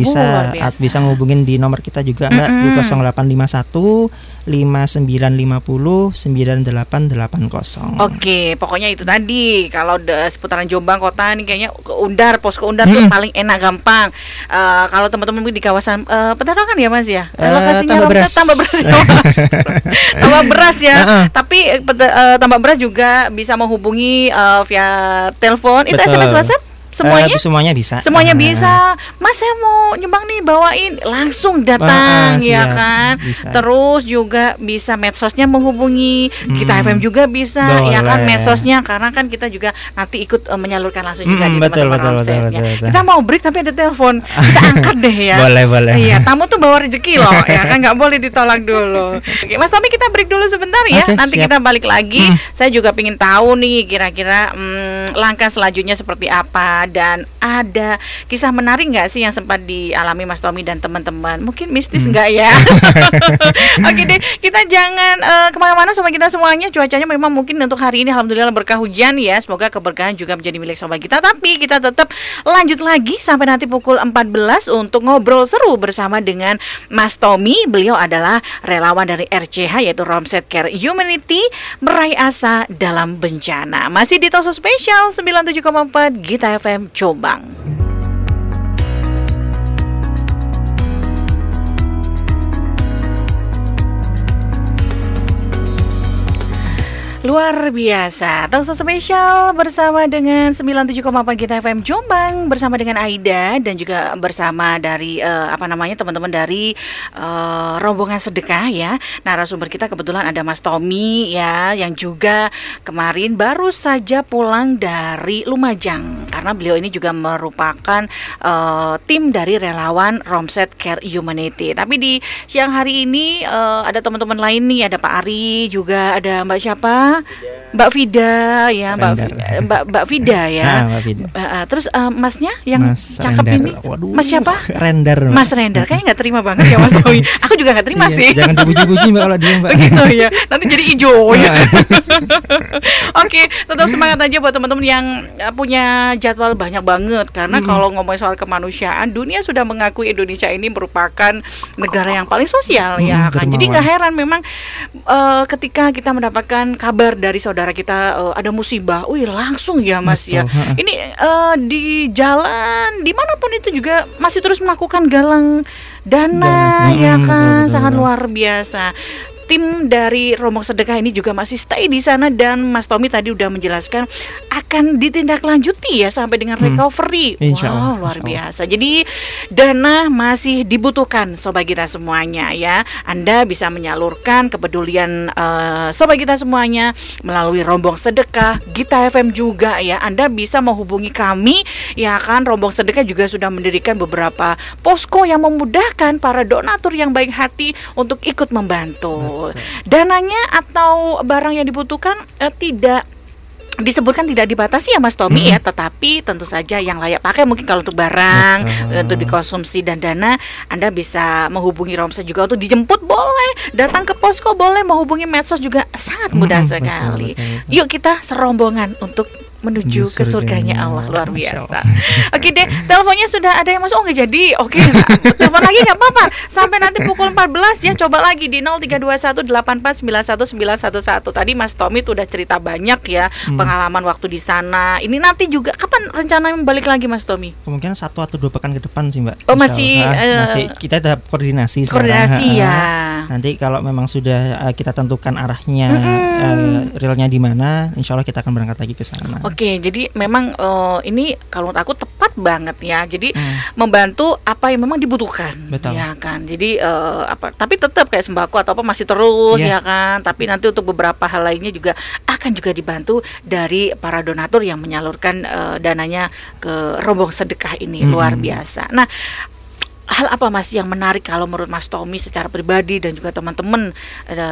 B: Bisa ngehubungin di nomor kita juga Mbak, di 0851 5950 9880.
A: Oke, pokoknya itu tadi. Kalau seputaran Jombang kota ini kayaknya ke Undar, posko Undar tuh paling enak, gampang. Kalau teman-teman di kawasan Peternakan ya Mas ya, lokasinya tambah beras. Tambah beras ya. Tapi tambah beras juga bisa menghubungi via telepon, itu SMS WhatsApp. Semuanya bisa. Mas, saya mau nyumbang nih, bawain, langsung datang ya kan. Bisa. Terus juga bisa medsosnya menghubungi kita FM juga bisa. Boleh. Ya kan, medsosnya, karena kan kita juga nanti ikut menyalurkan langsung juga di teman-teman Romset. Kita mau break tapi ada telepon, kita angkat deh ya.
B: Boleh.
A: Iya, tamu tuh bawa rezeki loh ya kan, nggak boleh ditolak dulu. Oke, Mas Tommy, kita break dulu sebentar ya. Nanti kita balik lagi. Saya juga pengen tahu nih kira-kira langkah selanjutnya seperti apa ya. Dan ada kisah menarik nggak sih yang sempat dialami Mas Tommy dan teman-teman? Mungkin mistis nggak ya? Oke deh, kita jangan kemana-mana sobat kita semuanya. Cuacanya memang mungkin untuk hari ini alhamdulillah berkah hujan ya. Semoga keberkahan juga menjadi milik sobat kita. Tapi kita tetap lanjut lagi sampai nanti pukul 14 untuk ngobrol seru bersama dengan Mas Tommy. Beliau adalah relawan dari RCH yaitu Romset Care Humanity, meraih asa dalam bencana. Masih di Toso Spesial 97,4 Gita FM Jombang. Luar biasa, Toso Spesial bersama dengan 97,4 Gita FM Jombang, bersama dengan Aida dan juga bersama dari teman-teman dari rombongan sedekah ya. Narasumber kita kebetulan ada Mas Tommy ya, yang juga kemarin baru saja pulang dari Lumajang karena beliau ini juga merupakan tim dari relawan Romset Care Humanity. Tapi di siang hari ini ada teman-teman lain nih, ada Pak Ari juga, ada Mbak siapa? Mbak Vida ya, Mbak Vida ya.
B: Mbak Vida.
A: Terus masnya yang
B: Mas
A: cakep
B: Render.
A: ini,
B: Waduh,
A: Mas siapa?
B: Render.
A: Mas Render. Kayaknya nggak terima banget ya Mas Tommy. Aku juga nggak terima sih.
B: Jangan dipuji-puji Mbak kalau dia Mbak.
A: Begitu ya. Nanti jadi hijau ya. Oke, tetap semangat aja buat teman-teman yang punya jadwal banyak banget. Karena kalau ngomongin soal kemanusiaan, dunia sudah mengakui Indonesia ini merupakan negara yang paling sosial ya kan. Jadi nggak heran memang ketika kita mendapatkan kabar dari saudara kita ada musibah, langsung ya Mas. Betul, ya. Ini di jalan dimanapun itu juga masih terus melakukan galang dana ya kan, sangat luar biasa. Tim dari rombong sedekah ini juga masih stay di sana dan Mas Tommy tadi udah menjelaskan akan ditindaklanjuti ya sampai dengan recovery. Wow, luar biasa. Jadi dana masih dibutuhkan sobat kita semuanya ya. Anda bisa menyalurkan kepedulian sobat kita semuanya melalui rombong sedekah Gita FM juga ya. Anda bisa menghubungi kami ya kan. Rombong sedekah juga sudah mendirikan beberapa posko yang memudahkan para donatur yang baik hati untuk ikut membantu. Dananya atau barang yang dibutuhkan tidak disebutkan, tidak dibatasi ya Mas Tommy ya, tetapi tentu saja yang layak pakai mungkin kalau untuk barang, untuk dikonsumsi dan dana, Anda bisa menghubungi Romset juga untuk dijemput boleh, datang ke posko boleh, menghubungi medsos juga sangat mudah sekali. Betul. Yuk kita serombongan untuk menuju ke surganya Allah, luar biasa. Oke deh, teleponnya sudah ada yang masuk. Nggak jadi. Oke, telepon lagi nggak apa-apa. Sampai nanti pukul 14 ya, coba lagi di 032184919111. Tadi Mas Tommy tuh udah cerita banyak ya pengalaman waktu di sana. Ini nanti juga kapan rencana balik lagi Mas Tommy?
B: Kemungkinan 1 atau 2 pekan ke depan sih Mbak.
A: Oh masih
B: kita tahap koordinasi
A: ya.
B: Nanti kalau memang sudah kita tentukan arahnya, realnya di mana, insya Allah kita akan berangkat lagi ke sana.
A: Oke, jadi memang ini kalau menurut aku tepat banget ya. Jadi membantu apa yang memang dibutuhkan.
B: Betul.
A: Ya kan. Jadi tapi tetap kayak sembako atau apa masih terus ya kan. Tapi nanti untuk beberapa hal lainnya juga akan juga dibantu dari para donatur yang menyalurkan dananya ke rombong sedekah ini. Luar biasa. Nah, hal apa Mas yang menarik kalau menurut Mas Tommy secara pribadi dan juga teman-teman,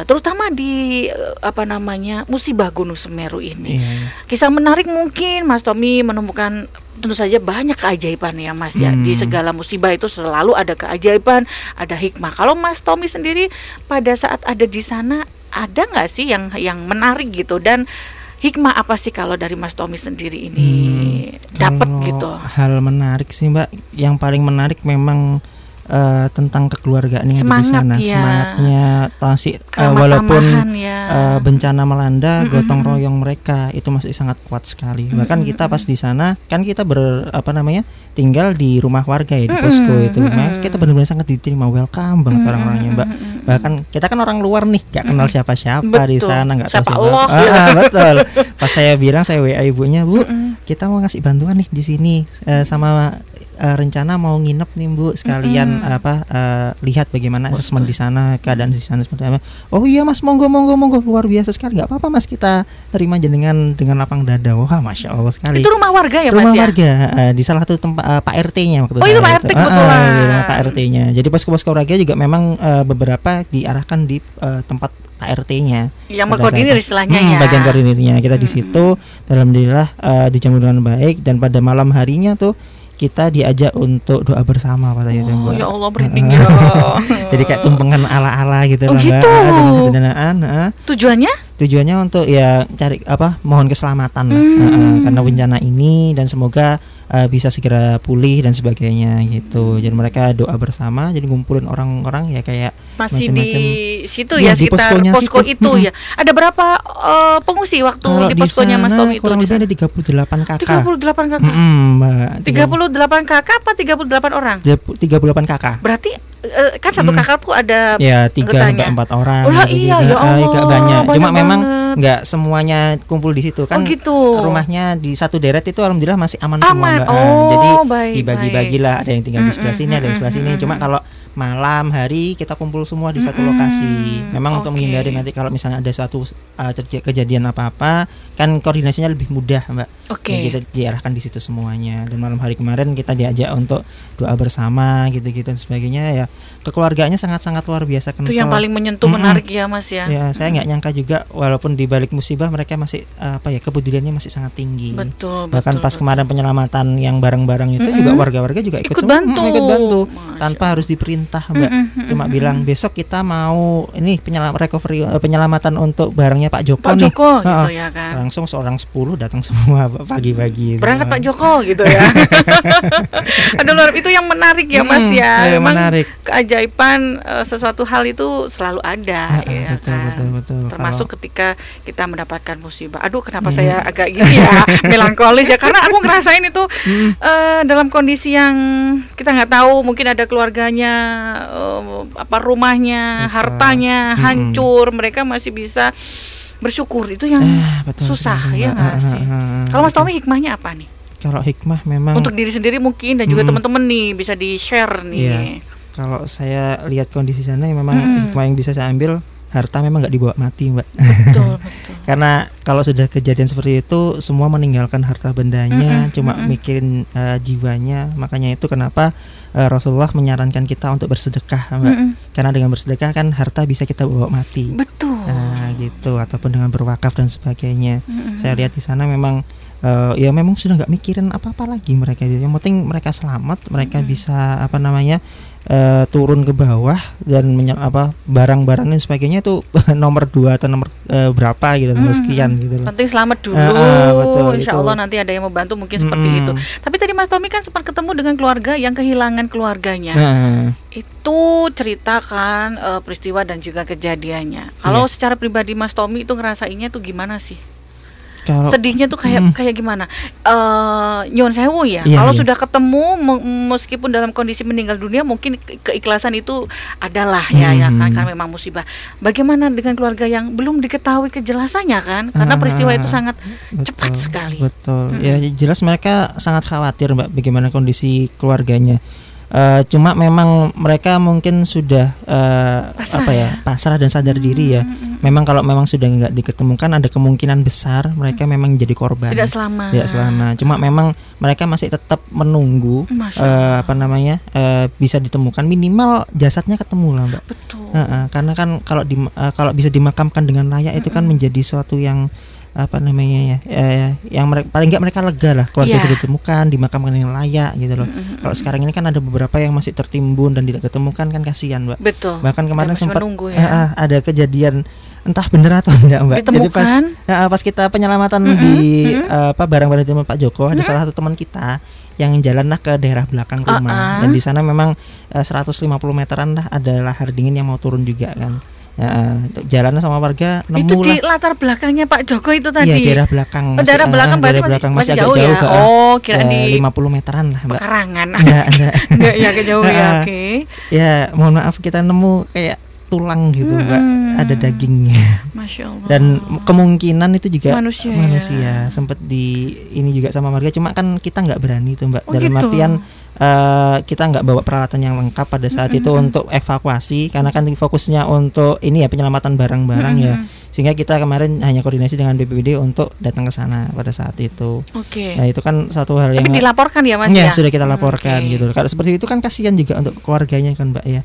A: terutama di musibah Gunung Semeru ini? Kisah menarik mungkin Mas Tommy menemukan tentu saja banyak keajaiban ya Mas ya. Di segala musibah itu selalu ada keajaiban, ada hikmah. Kalau Mas Tommy sendiri pada saat ada di sana, ada nggak sih yang menarik gitu, dan hikmah apa sih kalau dari Mas Tommy sendiri ini dapat gitu? Hal
B: menarik sih Mbak, yang paling menarik memang tentang kekeluargaan yang di sana, semangatnya, walaupun bencana melanda, gotong royong mereka itu masih sangat kuat sekali. Bahkan kita pas di sana kan kita tinggal di rumah warga ya, di posko itu. Kita benar-benar sangat diterima, welcome banget orang-orangnya Mbak. Bahkan kita kan orang luar nih, gak kenal siapa-siapa di sana, gak tahu siapa. Betul. Pas saya bilang, saya WA ibunya, Bu, kita mau ngasih bantuan nih di sini, sama rencana mau nginep nih Bu, sekalian lihat bagaimana asesmen di sana, keadaan di sana seperti apa. Oh iya Mas, monggo luar biasa sekali. Nggak apa-apa Mas, kita terima dengan lapang dada. Wah, Masya Allah sekali.
A: Itu rumah warga ya Mas?
B: Rumah warga di salah satu tempat Pak RT-nya waktu itu.
A: Oh itu Pak RT kebetulan.
B: Rumah Pak RT-nya. Jadi posko-posko warga juga memang beberapa diarahkan di tempat KRT-nya
A: yang mengkoordinir istilahnya ya.
B: Bagian koordinirnya kita di situ. Alhamdulillah dijamu dengan baik, dan pada malam harinya tuh kita diajak untuk doa bersama Pak Sayyid.
A: Ya Allah, merinding ya.
B: Jadi kayak tumpengan ala-ala gitu
A: Mbak.
B: Gitu. Dengan sederhanaan. Tujuannya untuk ya cari mohon keselamatan karena bencana ini, dan semoga bisa segera pulih dan sebagainya gitu. Jadi mereka doa bersama, jadi ngumpulin orang-orang ya kayak
A: masih macam-macam di situ ya, di sekitar posko itu ya. Ada berapa pengungsi waktu kalau di poskonya Mas Tommy itu?
B: Kurang lebih ada 38 kakak.
A: 38 kakak. 38 kakak apa 38 orang?
B: 38 kakak.
A: Berarti kan satu kakak tuh ada
B: ya 3-4 orang.
A: Oh iya ya Allah.
B: Agak banyak. Cuma memang nggak semuanya kumpul di situ kan.
A: Gitu.
B: Rumahnya di satu deret itu alhamdulillah masih aman semua Mbak. Jadi dibagi-bagilah, ada yang tinggal di sebelah sini, ada yang sebelah sini. Cuma kalau malam hari kita kumpul semua di satu lokasi. Memang untuk menghindari nanti kalau misalnya ada suatu kejadian apa-apa, kan koordinasinya lebih mudah Mbak. Jadi kita diarahkan di situ semuanya. Dan malam hari kemarin kita diajak untuk doa bersama gitu-gitu dan sebagainya ya. Kekeluargaannya sangat-sangat luar biasa kental.
A: Itu yang paling menyentuh menarik ya Mas ya.
B: Ya, saya nggak nyangka juga walaupun di balik musibah mereka masih kepeduliannya masih sangat tinggi. Bahkan pas kemarin penyelamatan yang barang-barang itu juga warga-warga juga ikut bantu tanpa harus diperintah Mbak. Cuma bilang besok kita mau ini penyelamatan untuk barangnya Pak Joko nih.
A: Gitu ya kan.
B: Langsung seorang 10 datang semua pagi-pagi.
A: Berangkat Pak Joko gitu ya. Aduh, itu yang menarik ya Mas ya. Memang menarik. Keajaiban sesuatu hal itu selalu ada ya
B: betul.
A: Termasuk ketika kita mendapatkan musibah. Aduh, kenapa saya agak gini ya, melankolis ya, karena aku ngerasain itu dalam kondisi yang kita nggak tahu, mungkin ada keluarganya rumahnya, hartanya hancur, mereka masih bisa bersyukur. Itu yang susah ya nggak sih? Kalau Mas Tommy, hikmahnya apa nih?
B: Kalau hikmah memang
A: untuk diri sendiri mungkin dan juga teman-teman nih bisa di-share nih.
B: Iya. Kalau saya lihat kondisi sana ya memang hikmah yang bisa saya ambil, harta memang nggak dibawa mati Mbak. Betul. Karena kalau sudah kejadian seperti itu semua meninggalkan harta bendanya, cuma mikirin jiwanya. Makanya itu kenapa Rasulullah menyarankan kita untuk bersedekah Mbak. Karena dengan bersedekah kan harta bisa kita bawa mati.
A: Betul.
B: Gitu, ataupun dengan berwakaf dan sebagainya. Saya lihat di sana memang ya memang sudah nggak mikirin apa-apa lagi mereka. Yang penting mereka selamat, mereka bisa turun ke bawah dan barang-barang dan sebagainya itu nomor 2 atau nomor berapa gitu, nomor sekian gitu.
A: Penting selamat dulu. Betul, Insya Allah nanti ada yang membantu mungkin seperti itu. Tapi tadi Mas Tommy kan sempat ketemu dengan keluarga yang kehilangan keluarganya. Itu ceritakan peristiwa dan juga kejadiannya. Kalau secara pribadi Mas Tommy itu ngerasainnya tuh gimana sih? Sedihnya tuh kayak gimana? Nyuwun sewu ya. Kalau sudah ketemu meskipun dalam kondisi meninggal dunia, mungkin keikhlasan itu adalah ya kan, karena memang musibah. Bagaimana dengan keluarga yang belum diketahui kejelasannya kan? Karena peristiwa itu sangat cepat sekali.
B: Betul. Ya jelas mereka sangat khawatir Mbak bagaimana kondisi keluarganya. Cuma memang mereka mungkin sudah pasrah dan sadar diri ya. Memang kalau memang sudah nggak diketemukan, ada kemungkinan besar mereka memang jadi korban. Tidak selama. Cuma memang mereka masih tetap menunggu bisa ditemukan, minimal jasadnya ketemu lah Mbak.
A: Betul.
B: Karena kan kalau bisa dimakamkan dengan layak itu kan menjadi suatu yang yang paling nggak mereka lega lah, keluarga sudah ditemukan, dimakamkan dengan layak gitu loh. Kalau sekarang ini kan ada beberapa yang masih tertimbun dan tidak ketemukan, kan kasihan Mbak.
A: Betul.
B: Bahkan kemarin sempat ada kejadian entah benar atau enggak Mbak.
A: Ditemukan.
B: Jadi pas kita penyelamatan di barang-barang di Pak Joko, ada salah satu teman kita yang jalan ke daerah belakang rumah, dan di sana memang 150 meteran lah ada lahar dingin yang mau turun juga kan. Jalan sama warga nemu
A: itu di latar belakangnya Pak Joko itu tadi.
B: Iya, daerah belakang.
A: Daerah belakang masih agak jauh ya. Kira di
B: 50 meteran lah Mbak.
A: Pekarangan.
B: Enggak
A: ya kejauh ya. Oke.
B: Ya, mohon maaf kita nemu kayak tulang gitu Mbak, ada dagingnya.
A: Masya Allah.
B: Dan kemungkinan itu juga
A: manusia.
B: Sempat ini juga sama warga, cuma kan kita nggak berani tuh Mbak. Dalam
A: gitu.
B: artian kita nggak bawa peralatan yang lengkap pada saat itu untuk evakuasi, karena kan fokusnya untuk ini ya penyelamatan barang-barang ya. Sehingga kita kemarin hanya koordinasi dengan BPBD untuk datang ke sana pada saat itu. Nah, itu kan satu hal yang
A: dilaporkan ya Mas
B: ya? Sudah kita laporkan gitu. Kalau seperti itu kan kasihan juga untuk keluarganya kan Mbak ya.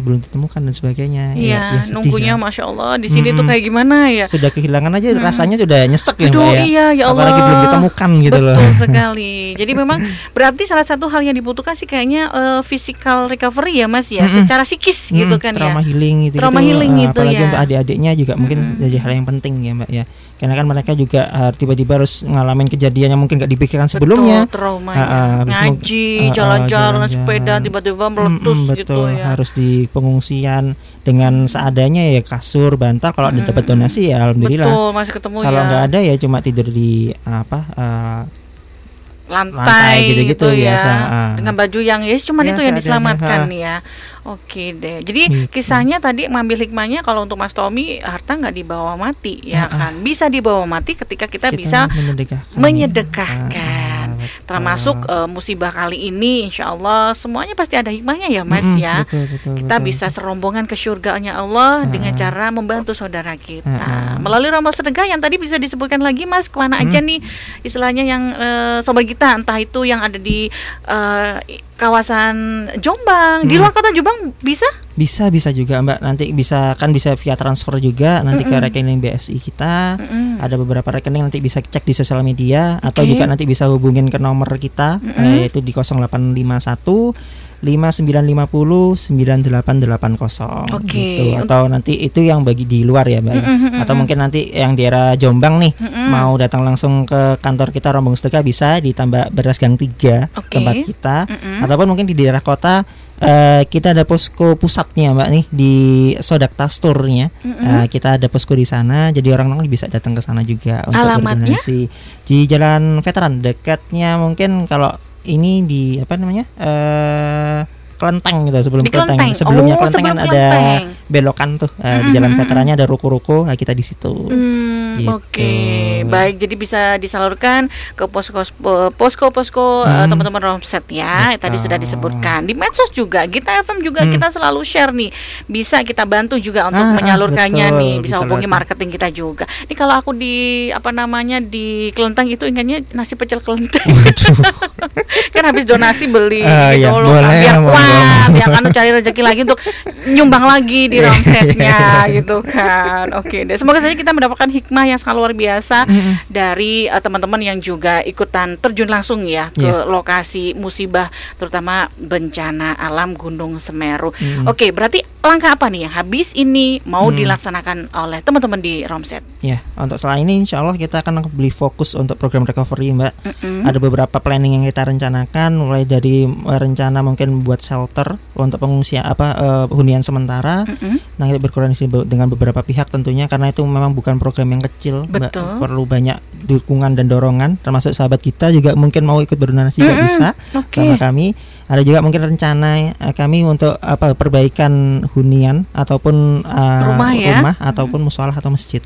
B: Belum ditemukan dan sebagainya.
A: Iya, nunggunya Masya Allah di sini tuh kayak gimana ya?
B: Sudah kehilangan aja rasanya sudah nyesek ya Mbak ya.
A: Iya, ya Allah.
B: Apalagi belum ditemukan gitu loh.
A: Betul sekali. Jadi memang berarti salah satu hal yang dibutuhkan sih kayaknya physical recovery ya Mas ya, secara psikis gitu kan
B: trauma
A: ya.
B: Healing gitu.
A: Trauma healing gitu
B: apalagi
A: ya.
B: untuk adik-adiknya juga mungkin jadi hal yang penting ya Mbak ya. Karena kan mereka juga tiba-tiba harus ngalamin kejadian yang mungkin gak dipikirkan sebelumnya.
A: Traumanya. Ngaji, jalan-jalan sepeda tiba-tiba meletus gitu ya.
B: Harus di pengungsian dengan seadanya ya, kasur, bantal. Kalau ada dapat donasi ya alhamdulillah.
A: Betul, masih ketemu.
B: Kalau nggak ada ya cuma tidur di
A: lantai
B: gitu-gitu biasa.
A: Dengan baju yang cuma itu yang diselamatkan ya. Oke deh. Jadi kisahnya tadi mengambil hikmahnya kalau untuk Mas Tommy, harta nggak dibawa mati ya kan. Bisa dibawa mati ketika kita bisa menyedekahkan. Termasuk musibah kali ini insya Allah semuanya pasti ada hikmahnya ya Mas ya.
B: Betul,
A: kita bisa serombongan ke surganya Allah dengan cara membantu saudara kita. Melalui rombongan sedekah yang tadi bisa disebutkan lagi Mas, kemana aja nih istilahnya yang sobat kita, entah itu yang ada di kawasan Jombang, di luar kota Jombang bisa juga Mbak. Nanti bisa via transfer juga nanti ke rekening BSI kita. Ada beberapa rekening nanti bisa cek di sosial media atau juga nanti bisa hubungin ke nomor kita yaitu di 0851 5950 9880 gitu. Atau nanti itu yang bagi di luar ya Mbak. Atau mungkin nanti yang daerah Jombang nih mau datang langsung ke kantor kita Rombong Sedekah bisa ditambah beras gang 3 tempat kita. Ataupun mungkin di daerah kota kita ada posko pusatnya Mbak nih di Sodakta Store-nya. Kita ada posko di sana, jadi orang-orang bisa datang ke sana juga untuk berdonasi. Di Jalan Veteran dekatnya mungkin kalau ini di Kelenteng gitu, sebelum Kelenteng. Sebelumnya Kelenteng kan ada belokan tuh di Jalan Veterannya ada ruko-ruko, kita di situ. Gitu. Oke, baik. Jadi bisa disalurkan ke posko-posko teman-teman Romset ya.
B: Betul.
A: Tadi sudah disebutkan di medsos juga. Gita FM juga kita selalu share nih. Bisa kita bantu juga untuk menyalurkannya nih. Bisa hubungi marketing kita juga. Ini kalau aku di di Kelenteng itu ingatnya nasi pecel Kelenteng. Kan habis donasi beli gitu loh. Biar kuat. Ya kan cari rezeki lagi untuk nyumbang lagi di Romsetnya gitu kan. Oke deh. Semoga saja kita mendapatkan hikmah yang sangat luar biasa dari teman-teman yang juga ikutan terjun langsung ya ke lokasi musibah, terutama bencana alam Gunung Semeru. Oke, berarti langkah apa nih yang habis ini mau dilaksanakan oleh teman-teman di Romset?
B: Ya, untuk setelah ini insya Allah kita akan lebih fokus untuk program recovery Mbak. Ada beberapa planning yang kita rencanakan, mulai dari rencana mungkin buat shelter untuk pengungsian hunian sementara. Nah, kita berkoordinasi dengan beberapa pihak tentunya, karena itu memang bukan program yang kecil Mbak. Perlu banyak dukungan dan dorongan, termasuk sahabat kita juga mungkin mau ikut berdonasi juga bisa sama kami. Ada juga mungkin rencana kami untuk perbaikan hunian ataupun rumah ataupun musholah atau masjid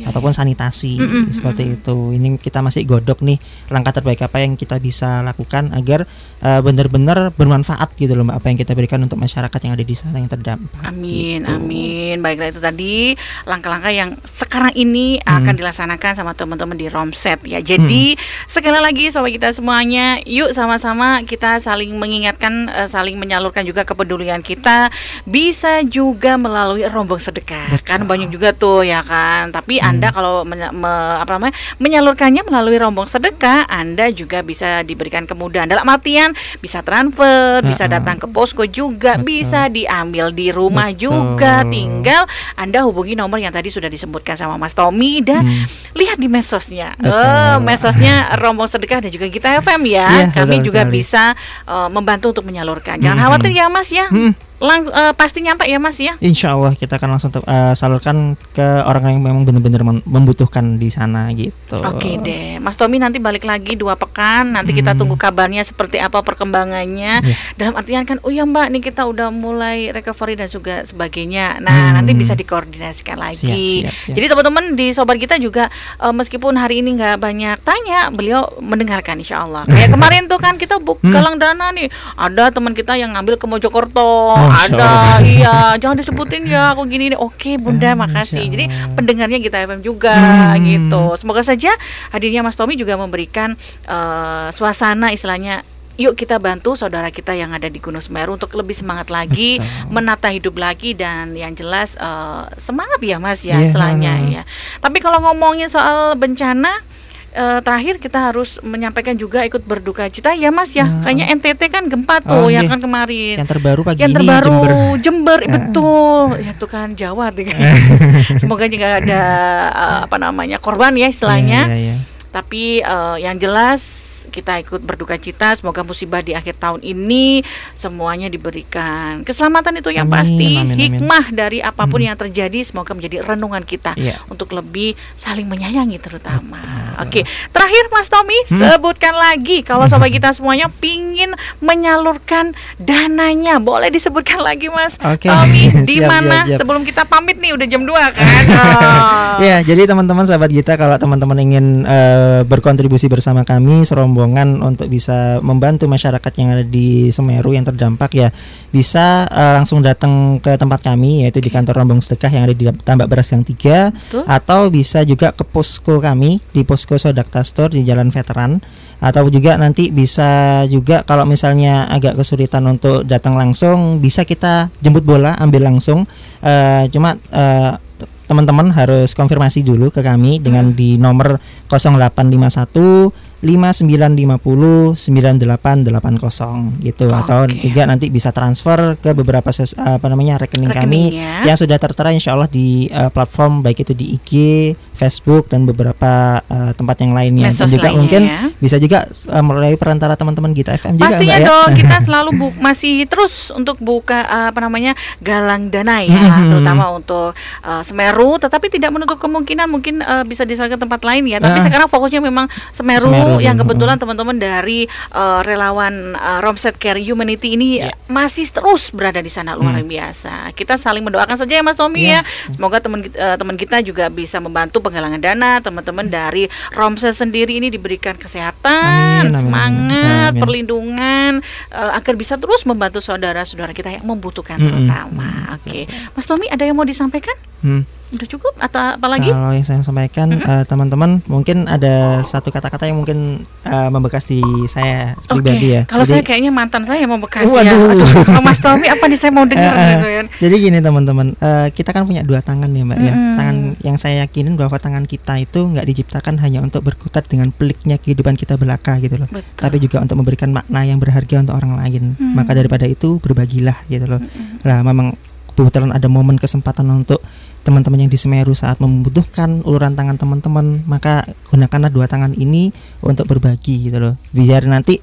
B: ataupun sanitasi seperti itu. Ini kita masih godok nih langkah terbaik apa yang kita bisa lakukan agar benar-benar bermanfaat gitu loh Mbak, apa yang kita berikan untuk masyarakat yang ada di sana yang terdampak.
A: Amin,
B: gitu.
A: amin. Baiklah, itu tadi langkah-langkah yang sekarang ini akan dilaksanakan sama teman-teman di Romset ya. Jadi sekali lagi sobat kita semuanya, yuk sama-sama kita saling mengingatkan, saling menyalurkan juga kepedulian kita. Bisa juga melalui rombong sedekah. Kan banyak juga tuh ya kan. Tapi Anda kalau menyalurkannya melalui rombong sedekah, Anda juga bisa diberikan kemudahan. Dalam artian bisa transfer, bisa datang ke posko juga, bisa diambil di rumah juga. Tinggal Anda hubungi nomor yang tadi sudah disebutkan sama Mas Tommy dan lihat di medsosnya. Medsosnya rombong sedekah dan juga Gita FM ya. Kami juga bisa membantu untuk menyalurkan. Jangan khawatir ya Mas ya. Pasti nyampe ya Mas ya.
B: Insya Allah kita akan langsung salurkan ke orang yang memang benar-benar membutuhkan di sana gitu.
A: Oke deh, Mas Tommy nanti balik lagi 2 pekan. Nanti kita tunggu kabarnya seperti apa perkembangannya. Dalam artian kan, oh ya Mbak, nih kita udah mulai recovery dan juga sebagainya. Nah nanti bisa dikoordinasikan lagi. Siap. Jadi teman-teman di sobat kita juga meskipun hari ini nggak banyak tanya, beliau mendengarkan insya Allah. Kayak kemarin tuh kan kita galang dana nih, ada teman kita yang ngambil ke Mojokerto. ada. Iya, jangan disebutin ya aku gini nih. Oke Bunda, makasih. Jadi pendengarnya Gita FM juga gitu. Semoga saja hadirnya Mas Tommy juga memberikan suasana istilahnya. Yuk kita bantu saudara kita yang ada di Gunung Semeru untuk lebih semangat lagi, menata hidup lagi, dan yang jelas semangat ya Mas ya istilahnya ya. Tapi kalau ngomongin soal bencana, terakhir kita harus menyampaikan juga ikut berduka cita ya Mas ya. Kayaknya NTT kan gempa tuh yang kan kemarin.
B: Yang terbaru pagi
A: yang
B: ini
A: terbaru Jember betul. Ya tuh kan Jawa tuh kan. Semoga juga ada korban ya istilahnya. Tapi yang jelas kita ikut berduka cita, semoga musibah di akhir tahun ini semuanya diberikan keselamatan itu yang pasti. Hikmah dari apapun yang terjadi semoga menjadi renungan kita untuk lebih saling menyayangi terutama. Oke, terakhir Mas Tommy, sebutkan lagi kalau sobat kita semuanya pingin menyalurkan dananya, boleh disebutkan lagi Mas Tommy di mana sebelum kita pamit nih, udah jam 2 kan.
B: Ya, jadi teman-teman sahabat kita, kalau teman-teman ingin berkontribusi bersama kami rombongan untuk bisa membantu masyarakat yang ada di Semeru yang terdampak, ya bisa langsung datang ke tempat kami, yaitu di kantor Rombong Sedekah yang ada di Tambak Beras Gang 3. Atau bisa juga ke posko kami di Posko Sodakta Store di Jalan Veteran, atau juga nanti bisa juga kalau misalnya agak kesulitan untuk datang langsung, bisa kita jemput bola ambil langsung. Cuma teman-teman harus konfirmasi dulu ke kami dengan di nomor 0851 5950 9880 gitu. Atau juga nanti bisa transfer ke beberapa rekening kami yang sudah tertera insyaallah di platform, baik itu di IG, Facebook, dan beberapa tempat yang lainnya. Dan juga mungkin bisa juga melalui perantara teman-teman Gita FM juga.
A: Pastinya dong, kita selalu masih terus untuk buka galang dana ya, terutama untuk Semeru, tetapi tidak menutup kemungkinan mungkin bisa disalurkan tempat lain ya. Tapi sekarang fokusnya memang Semeru yang kebetulan teman-teman dari relawan Romset Care Humanity ini masih terus berada di sana, luar biasa. Kita saling mendoakan saja ya Mas Tommy ya. Semoga teman kita juga bisa membantu penggalangan dana. Teman-teman dari Romset sendiri ini diberikan kesehatan, semangat, perlindungan agar bisa terus membantu saudara-saudara kita yang membutuhkan terutama. Oke. Mas Tommy, ada yang mau disampaikan? Udah cukup atau apa lagi?
B: Kalau yang saya sampaikan, teman-teman, mungkin ada satu kata-kata yang mungkin membekas di saya pribadi ya.
A: Kalau saya kayaknya mantan saya yang membekas ya. Kalau Mas Tommy apa nih saya mau dengar gitu ya.
B: Jadi gini teman-teman, kita kan punya dua tangan ya Mbak ya. Tangan yang saya yakinin bahwa tangan kita itu nggak diciptakan hanya untuk berkutat dengan peliknya kehidupan kita belaka gitu loh. Tapi juga untuk memberikan makna yang berharga untuk orang lain. Maka daripada itu berbagilah gitu loh. Lah memang kebetulan ada momen kesempatan untuk teman-teman yang di Semeru saat membutuhkan uluran tangan teman-teman, maka gunakanlah dua tangan ini untuk berbagi gitu loh. Biar nanti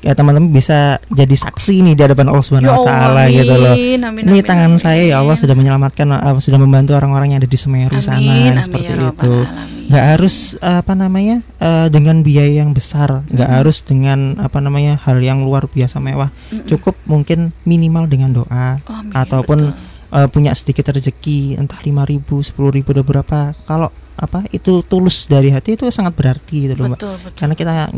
B: teman-teman bisa jadi saksi nih di hadapan Allah Subhanahu wa taala gitu loh. Ini tangan saya ya Allah sudah menyelamatkan, sudah membantu orang-orang yang ada di Semeru sana, seperti itu. Nggak harus dengan biaya yang besar, nggak harus dengan hal yang luar biasa mewah. Cukup mungkin minimal dengan doa ataupun punya sedikit rezeki, entah 5.000, 10.000, udah berapa. Kalau itu tulus dari hati, itu sangat berarti gitu loh Mbak. Karena kita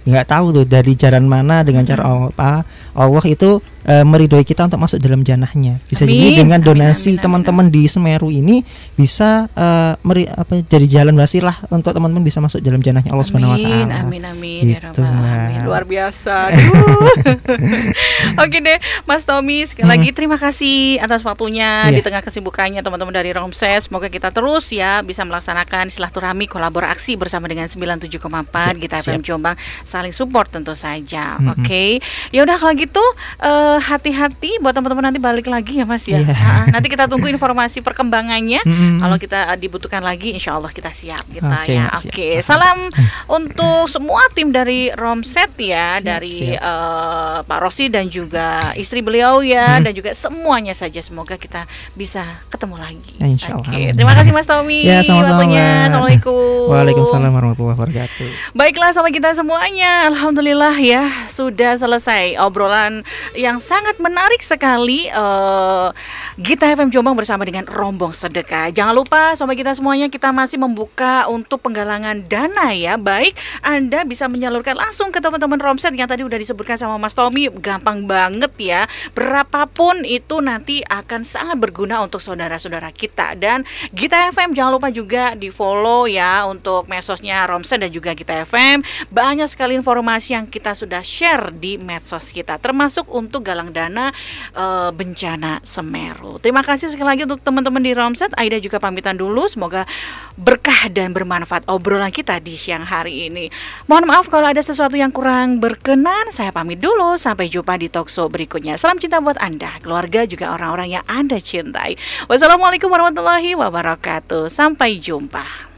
B: nggak tahu tuh dari jalan mana, dengan cara Allah itu meridhoi kita untuk masuk dalam janahnya. Bisa jadi dengan donasi teman-teman di Semeru ini bisa jadi jalan wasilah untuk teman-teman bisa masuk dalam janahnya Allah Subhanahu wa taala.
A: Amin.
B: Gitu,
A: amin. Luar biasa. Oke deh Mas Tommy, sekali lagi terima kasih atas waktunya di tengah kesibukannya teman-teman dari Romset. Semoga kita terus ya bisa melaksanakan silaturahmi, kolaborasi bersama dengan 97,4 Gita FM Jombang, saling support tentu saja. Oke. Ya udah kalau gitu hati-hati buat teman-teman, nanti balik lagi ya Mas ya. Nanti kita tunggu informasi perkembangannya. Kalau kita dibutuhkan lagi, insya Allah kita siap kita ya. Oke. Salam untuk semua tim dari Romset ya, dari Pak Rosi dan juga istri beliau ya, dan juga semuanya saja. Semoga kita bisa ketemu lagi. Oke. Terima kasih Mas Tommy.
B: Ya, sama-sama.
A: Assalamualaikum.
B: Waalaikumsalam warahmatullahi wabarakatuh.
A: Baiklah sama kita semuanya, alhamdulillah ya, sudah selesai obrolan yang sangat menarik sekali. Gita FM Jombang bersama dengan Rombong Sedekah. Jangan lupa sobat kita semuanya, kita masih membuka untuk penggalangan dana ya. Baik, Anda bisa menyalurkan langsung ke teman-teman Romset yang tadi udah disebutkan sama Mas Tommy. Gampang banget ya. Berapapun itu nanti akan sangat berguna untuk saudara-saudara kita. Dan Gita FM jangan lupa juga di follow ya untuk medsosnya Romset dan juga Gita FM. Banyak sekali informasi yang kita sudah share di medsos kita, termasuk untuk galang dana bencana Semeru. Terima kasih sekali lagi untuk teman-teman di Romset. Aida juga pamitan dulu. Semoga berkah dan bermanfaat obrolan kita di siang hari ini. Mohon maaf kalau ada sesuatu yang kurang berkenan. Saya pamit dulu. Sampai jumpa di talkshow berikutnya. Salam cinta buat Anda, keluarga, juga orang-orang yang Anda cintai. Wassalamualaikum warahmatullahi wabarakatuh. Sampai jumpa.